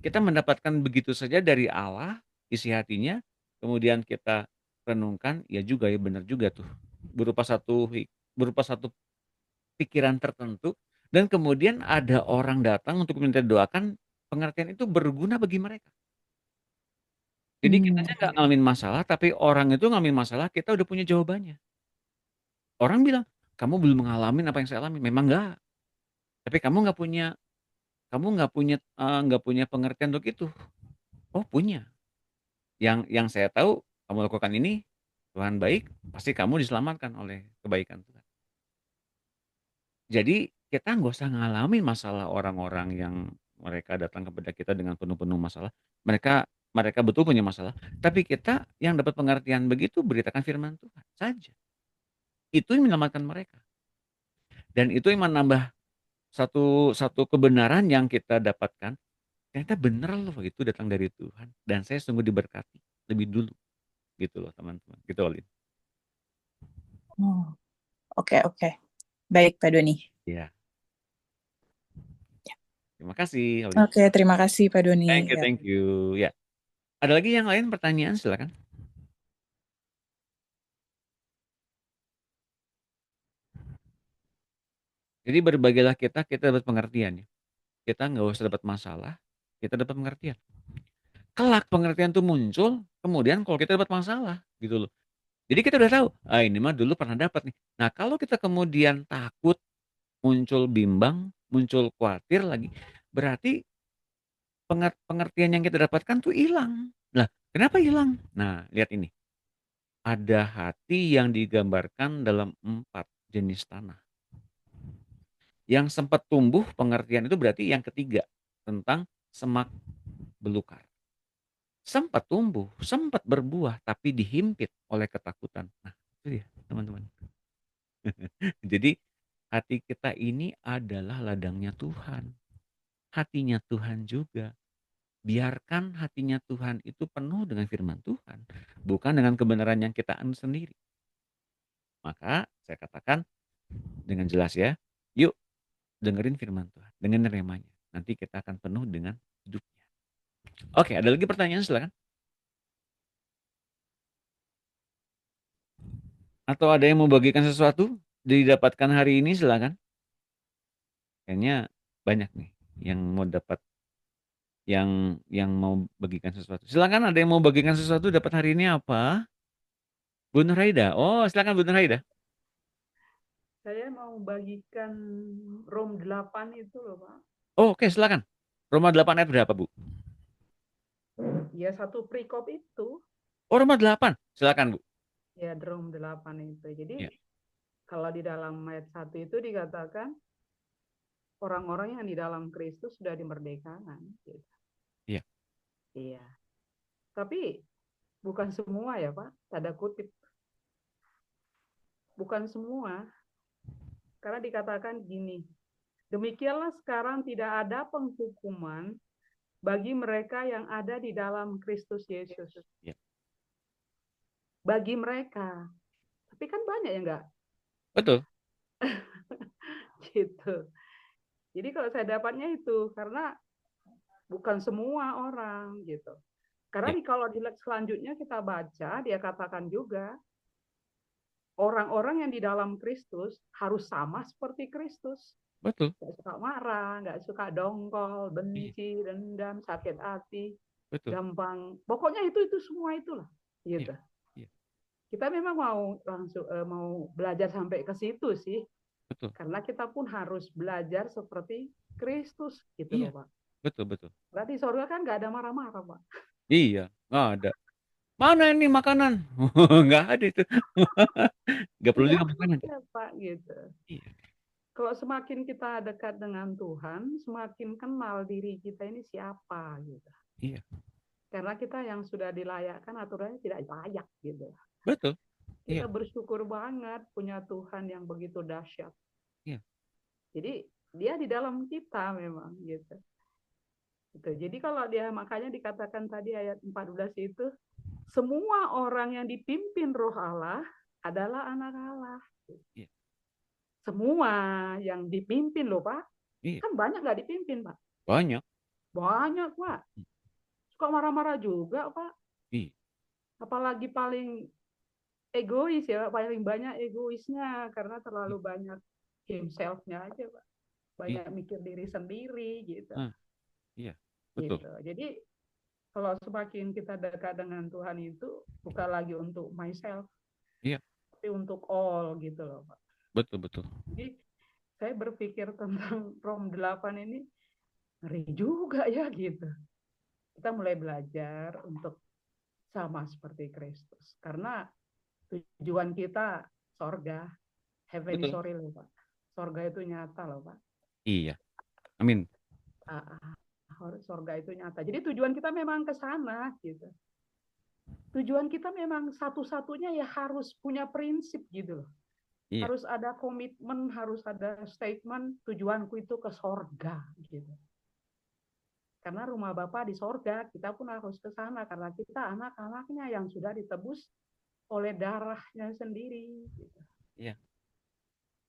Kita mendapatkan begitu saja dari Allah, isi hatinya, kemudian kita renungkan, ya juga ya benar juga tuh. Berupa satu pikiran tertentu, dan kemudian ada orang datang untuk minta doakan, pengertian itu berguna bagi mereka. Jadi kitanya nggak ngalamin masalah, tapi orang itu ngalamin masalah, kita udah punya jawabannya. Orang bilang, kamu belum mengalami apa yang saya alami. Memang enggak. Tapi kamu nggak punya pengertian untuk itu. Oh punya. Yang saya tahu kamu lakukan ini, Tuhan baik, pasti kamu diselamatkan oleh kebaikan Tuhan. Jadi kita nggak usah ngalamin masalah orang-orang yang mereka datang kepada kita dengan penuh-penuh masalah. Mereka betul punya masalah. Tapi kita yang dapat pengertian begitu, beritakan firman Tuhan saja. Itu yang menyelamatkan mereka. Dan itu yang menambah satu kebenaran yang kita dapatkan. Ternyata benar loh itu datang dari Tuhan. Dan saya sungguh diberkati lebih dulu. Gitu loh teman-teman. Gitu Olin. Oke. Baik Pak Doni. Iya. Terima kasih Olin. Oke, terima kasih Pak Doni. Thank you. Ya. Ada lagi yang lain pertanyaan silakan. Jadi berbagilah kita dapat pengertian ya. Kita nggak usah dapat masalah, kita dapat pengertian. Kelak pengertian itu muncul, kemudian kalau kita dapat masalah gitu loh. Jadi kita udah tahu, ini mah dulu pernah dapat nih. Nah kalau kita kemudian takut, muncul bimbang, muncul khawatir lagi, berarti pengertian yang kita dapatkan tuh hilang. Nah kenapa hilang? Nah lihat ini. Ada hati yang digambarkan dalam 4 jenis tanah. Yang sempat tumbuh pengertian itu berarti yang ketiga tentang semak belukar. Sempat tumbuh, sempat berbuah, tapi dihimpit oleh ketakutan. Nah, itu dia teman-teman. Jadi hati kita ini adalah ladangnya Tuhan. Hatinya Tuhan juga. Biarkan hatinya Tuhan itu penuh dengan firman Tuhan. Bukan dengan kebenaran yang kita anu sendiri. Maka saya katakan dengan jelas ya. Yuk dengerin firman Tuhan. Dengan remanya. Nanti kita akan penuh dengan hidupnya. Oke, ada lagi pertanyaan silakan. Atau ada yang mau bagikan sesuatu didapatkan hari ini silakan. Kayaknya banyak nih yang mau dapat yang mau bagikan sesuatu. Silakan ada yang mau bagikan sesuatu dapat hari ini apa? Bu Nuraida. Oh, silakan Bu Nuraida. Saya mau bagikan Rom 8 itu loh, Pak. Oh, oke, silakan. Roma 8 ayat berapa, Bu? Ya, satu perikop itu. Oh, Roma 8. Silakan, Bu. Ya, Rom 8 itu. Jadi, Ya. kalau di dalam ayat 1 itu dikatakan, orang-orang yang di dalam Kristus sudah dimerdekakan. Gitu. Iya. Iya. Tapi, bukan semua ya, Pak. Tanda kutip. Bukan semua. Karena dikatakan gini, demikianlah sekarang tidak ada penghukuman bagi mereka yang ada di dalam Kristus Yesus. Ya. Bagi mereka. Tapi kan banyak yang enggak. Betul. Gitu. Jadi kalau saya dapatnya itu, karena bukan semua orang gitu. Karena kalau di selanjutnya kita baca, dia katakan juga, orang-orang yang di dalam Kristus harus sama seperti Kristus. Betul. Nggak suka marah, nggak suka dongkol, benci, dendam, sakit hati, Betul. gampang. Pokoknya itu semua itulah. Gitu. Kita memang mau belajar sampai ke situ sih. Betul. Karena kita pun harus belajar seperti Kristus gitu loh, Pak. Betul. Berarti surga kan nggak ada marah-marah, Pak. Iya, nggak ada. Mana ini makanan? Nggak ada itu. Nggak perlu juga makanan. Ya, Pak, gitu. Iya. Kalau semakin kita dekat dengan Tuhan, semakin kenal diri kita ini siapa gitu. Iya. Karena kita yang sudah dilayakkan aturannya tidak layak gitu. Betul. Kita bersyukur banget punya Tuhan yang begitu dahsyat. Iya. Jadi dia di dalam kita memang gitu. Gitu. Jadi kalau dia makanya dikatakan tadi ayat 14 itu, semua orang yang dipimpin Roh Allah adalah anak Allah. Iya. Semua yang dipimpin loh, Pak. Iya. Kan banyak nggak dipimpin, Pak. Banyak. Banyak, Pak. Suka marah-marah juga, Pak. Iya. Apalagi paling egois ya, paling banyak egoisnya karena terlalu banyak himself-nya aja, Pak. Banyak mikir diri sendiri gitu. Iya, betul. Gitu. Jadi kalau semakin kita dekat dengan Tuhan itu bukan lagi untuk myself, tapi untuk all gitu loh, Pak. Betul. Jadi saya berpikir tentang Rom 8 ini ngeri juga ya gitu. Kita mulai belajar untuk sama seperti Kristus. Karena tujuan kita sorga, heaven is real loh, Pak. Sorga itu nyata loh, Pak. Iya. Amin. Sorga itu nyata. Jadi tujuan kita memang ke sana gitu. Tujuan kita memang satu-satunya ya harus punya prinsip gitu loh. Iya. Harus ada komitmen, harus ada statement, tujuanku itu ke sorga gitu. Karena rumah Bapa di sorga, kita pun harus ke sana karena kita anak-anaknya yang sudah ditebus oleh darahnya sendiri gitu. Iya.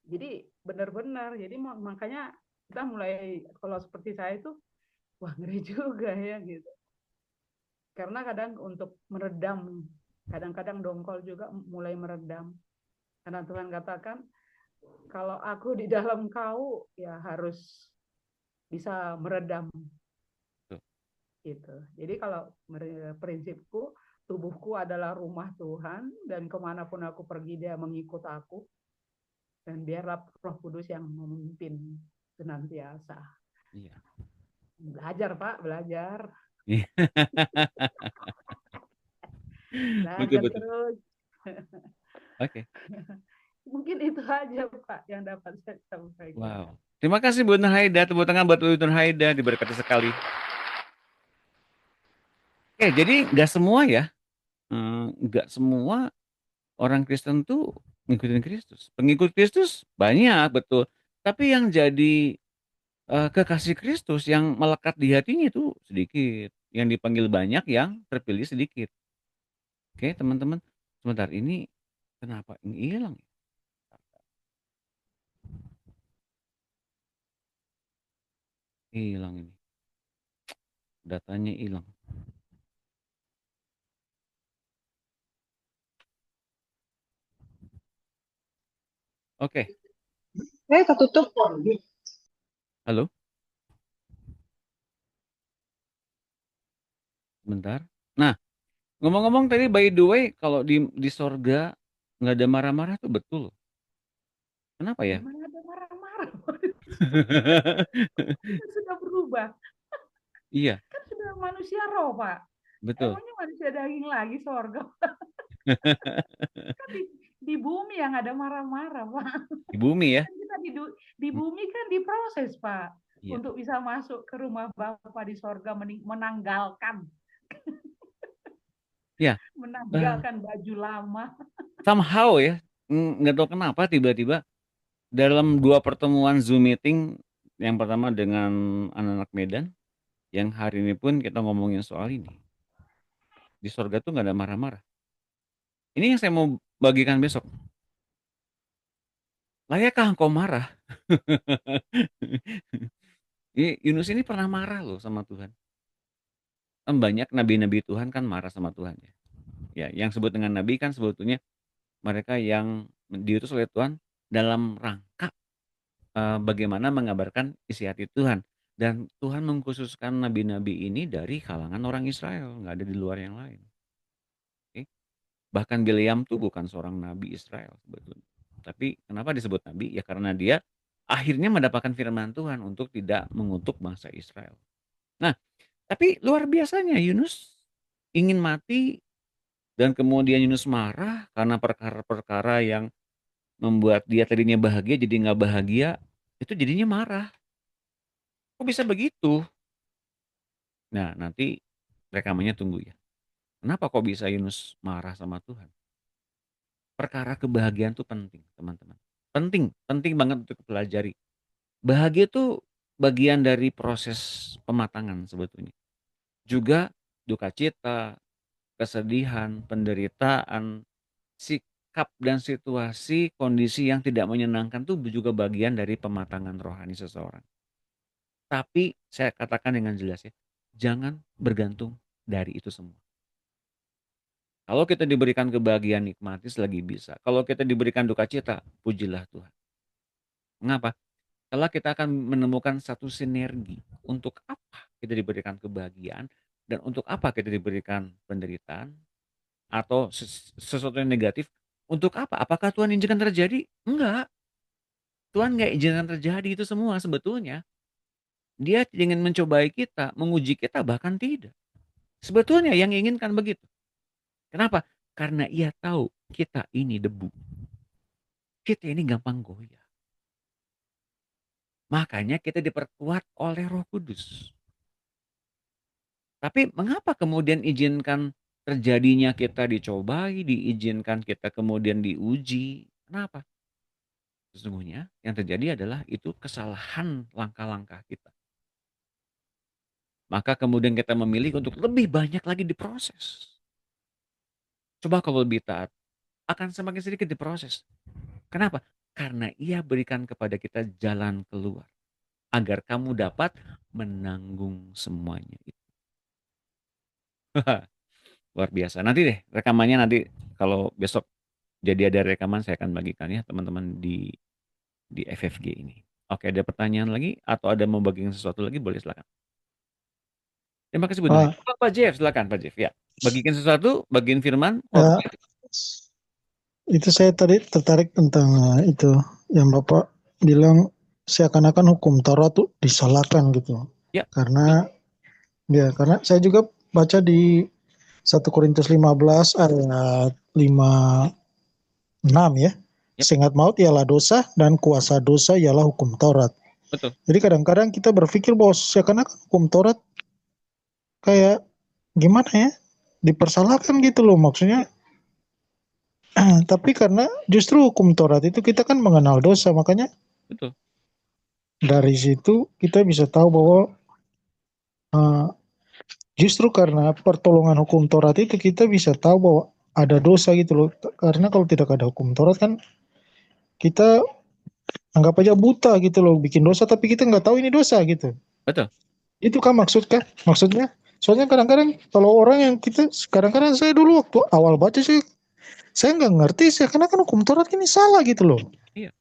Jadi benar-benar, jadi makanya kita mulai, kalau seperti saya itu, wah ngeri juga ya gitu. Karena kadang untuk meredam, kadang-kadang dongkol juga mulai meredam. Karena Tuhan katakan, kalau aku di dalam kau, ya harus bisa meredam. Gitu. Jadi kalau prinsipku, tubuhku adalah rumah Tuhan, dan kemanapun aku pergi, dia mengikut aku. Dan biarlah Roh Kudus yang memimpin senantiasa. Iya. Belajar, Pak, belajar. Betul. Terus. Oke. Mungkin itu aja, Pak, yang dapat saya sampaikan. Wow. Terima kasih Bu Nur Haida. Tepuk tangan buat Bu Nur Haida, diberkati sekali. Oke, jadi nggak semua ya, nggak semua orang Kristen tuh ngikutin Kristus. Pengikut Kristus banyak, betul. Tapi yang jadi kekasih Kristus yang melekat di hatinya itu sedikit. Yang dipanggil banyak, yang terpilih sedikit. Oke, teman-teman. Sebentar, ini kenapa ini hilang? Hilang ini. datanya hilang. Oke, Ketutup. halo, bentar. Nah, ngomong-ngomong tadi by the way, kalau di sorga nggak ada marah-marah tuh betul. Kenapa ya? Memang ada marah-marah. Sudah berubah. Iya, Kan sudah manusia roh, Pak. betul. Emangnya manusia daging lagi sorga? Kan di bumi yang ada marah-marah, Pak. Di bumi ya. Kan kita di bumi kan diproses, Pak. Iya. Untuk bisa masuk ke rumah Bapa di sorga menanggalkan. Ya. Menanggalkan baju lama. Somehow ya, nggak tahu kenapa tiba-tiba dalam 2 pertemuan Zoom meeting, yang pertama dengan anak-anak Medan, yang hari ini pun kita ngomongin soal ini. Di sorga tuh nggak ada marah-marah. Ini yang saya mau bagikan besok. Layakkah engkau marah? Yunus ini pernah marah loh sama Tuhan. Banyak nabi-nabi Tuhan kan marah sama Tuhan ya. Ya, yang sebut dengan nabi kan sebetulnya mereka yang diutus oleh Tuhan dalam rangka bagaimana mengabarkan isi hati Tuhan. Dan Tuhan mengkhususkan nabi-nabi ini dari kalangan orang Israel, nggak ada di luar yang lain. Oke. Bahkan Bileam tuh bukan seorang nabi Israel sebetulnya. Tapi kenapa disebut nabi? Ya karena dia akhirnya mendapatkan firman Tuhan untuk tidak mengutuk bangsa Israel. Nah, tapi luar biasanya Yunus ingin mati dan kemudian Yunus marah karena perkara-perkara yang membuat dia tadinya bahagia jadi nggak bahagia, itu jadinya marah. Kok bisa begitu? Nah, nanti rekamannya tunggu ya. Kenapa kok bisa Yunus marah sama Tuhan? Perkara kebahagiaan tuh penting, teman-teman. Penting banget untuk dipelajari. Bahagia tuh bagian dari proses pematangan sebetulnya. Juga duka cita, kesedihan, penderitaan, sikap dan situasi, kondisi yang tidak menyenangkan tuh juga bagian dari pematangan rohani seseorang. Tapi saya katakan dengan jelas ya, jangan bergantung dari itu semua. Kalau kita diberikan kebahagiaan, nikmati selagi bisa. Kalau kita diberikan duka cita, pujilah Tuhan. Mengapa? Kalau kita akan menemukan satu sinergi. Untuk apa kita diberikan kebahagiaan dan untuk apa kita diberikan penderitaan atau sesuatu yang negatif. Untuk apa? Apakah Tuhan izinkan terjadi? Enggak. Tuhan nggak izinkan terjadi itu semua sebetulnya. Dia ingin mencobai kita, menguji kita, bahkan tidak. Sebetulnya yang inginkan begitu. Kenapa? Karena ia tahu kita ini debu. Kita ini gampang goyah. Makanya kita diperkuat oleh Roh Kudus. Tapi mengapa kemudian izinkan terjadinya kita dicobai, diizinkan kita kemudian diuji? Kenapa? Sesungguhnya yang terjadi adalah itu kesalahan langkah-langkah kita. Maka kemudian kita memilih untuk lebih banyak lagi diproses. Coba kalau lebih taat, akan semakin sedikit diproses. Kenapa? Karena ia berikan kepada kita jalan keluar. Agar kamu dapat menanggung semuanya itu. Luar biasa. Nanti deh rekamannya nanti kalau besok jadi ada rekaman saya akan bagikan ya teman-teman di FFG ini. Oke, ada pertanyaan lagi atau ada mau bagikan sesuatu lagi boleh silakan. Terima kasih Bu. Pak Jeff, silakan Pak Jeff ya. Bagikan sesuatu, bagian firman. Itu saya tadi tertarik tentang itu yang Bapak bilang seakan-akan hukum Taurat tuh disalahkan gitu. Ya. Karena saya juga baca di 1 Korintus 15 ayat 5-6 ya. Seingat maut ialah dosa dan kuasa dosa ialah hukum Taurat. Betul. Jadi kadang-kadang kita berpikir bahwa seakan-akan hukum Taurat kayak gimana ya? Dipersalahkan gitu loh maksudnya. Tapi karena justru hukum Taurat itu kita kan mengenal dosa, makanya betul. Dari situ kita bisa tahu bahwa justru karena pertolongan hukum Taurat itu kita bisa tahu bahwa ada dosa gitu loh. Karena kalau tidak ada hukum Taurat kan kita anggap aja buta gitu loh, bikin dosa tapi kita nggak tahu ini dosa gitu. Betul. Itu kan maksudnya Soalnya kadang-kadang kalau orang yang kadang-kadang saya dulu waktu awal baca sih, saya nggak ngerti sih, karena kan hukum Taurat ini salah gitu loh. Iya.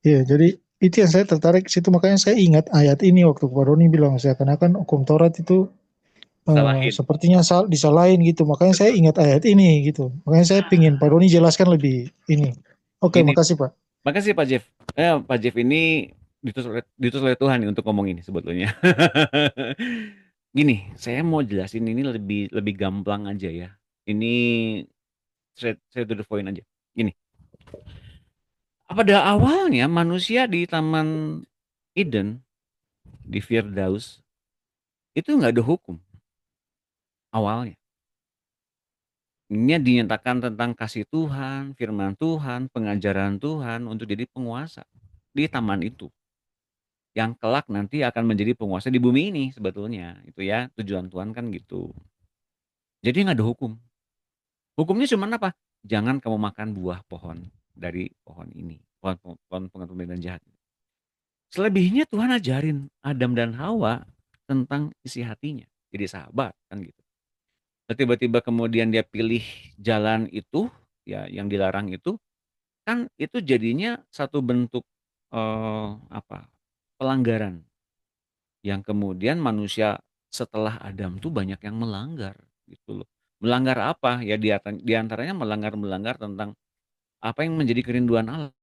Iya, jadi itu yang saya tertarik ke situ, makanya saya ingat ayat ini waktu Pak Doni bilang, seakan-akan hukum Taurat itu Salahin. sepertinya disalahin gitu, makanya saya ingat ayat ini gitu. Makanya saya pingin Pak Doni jelaskan lebih ini. Oke, Gini, makasih Pak. makasih Pak Jeff. Pak Jeff ini diutus oleh Tuhan nih untuk ngomong ini sebetulnya. Gini, saya mau jelasin ini lebih gampang aja ya. Ini straight to the point aja. Gini, pada awalnya manusia di Taman Eden, di Firdaus, itu nggak ada hukum awalnya. Ini dinyatakan tentang kasih Tuhan, firman Tuhan, pengajaran Tuhan untuk jadi penguasa di taman itu. Yang kelak nanti akan menjadi penguasa di bumi ini sebetulnya. Itu ya, tujuan Tuhan kan gitu. Jadi nggak ada hukum. Hukumnya cuma apa? Jangan kamu makan buah pohon dari pohon ini. Pohon pengatur baik dan jahat. Selebihnya Tuhan ajarin Adam dan Hawa tentang isi hatinya. Jadi sahabat kan gitu. Tiba-tiba kemudian dia pilih jalan itu, ya yang dilarang itu, kan itu jadinya satu bentuk pelanggaran. Yang kemudian manusia setelah Adam tuh banyak yang melanggar gitu loh. Melanggar apa? Ya di antaranya melanggar tentang apa yang menjadi kerinduan Allah.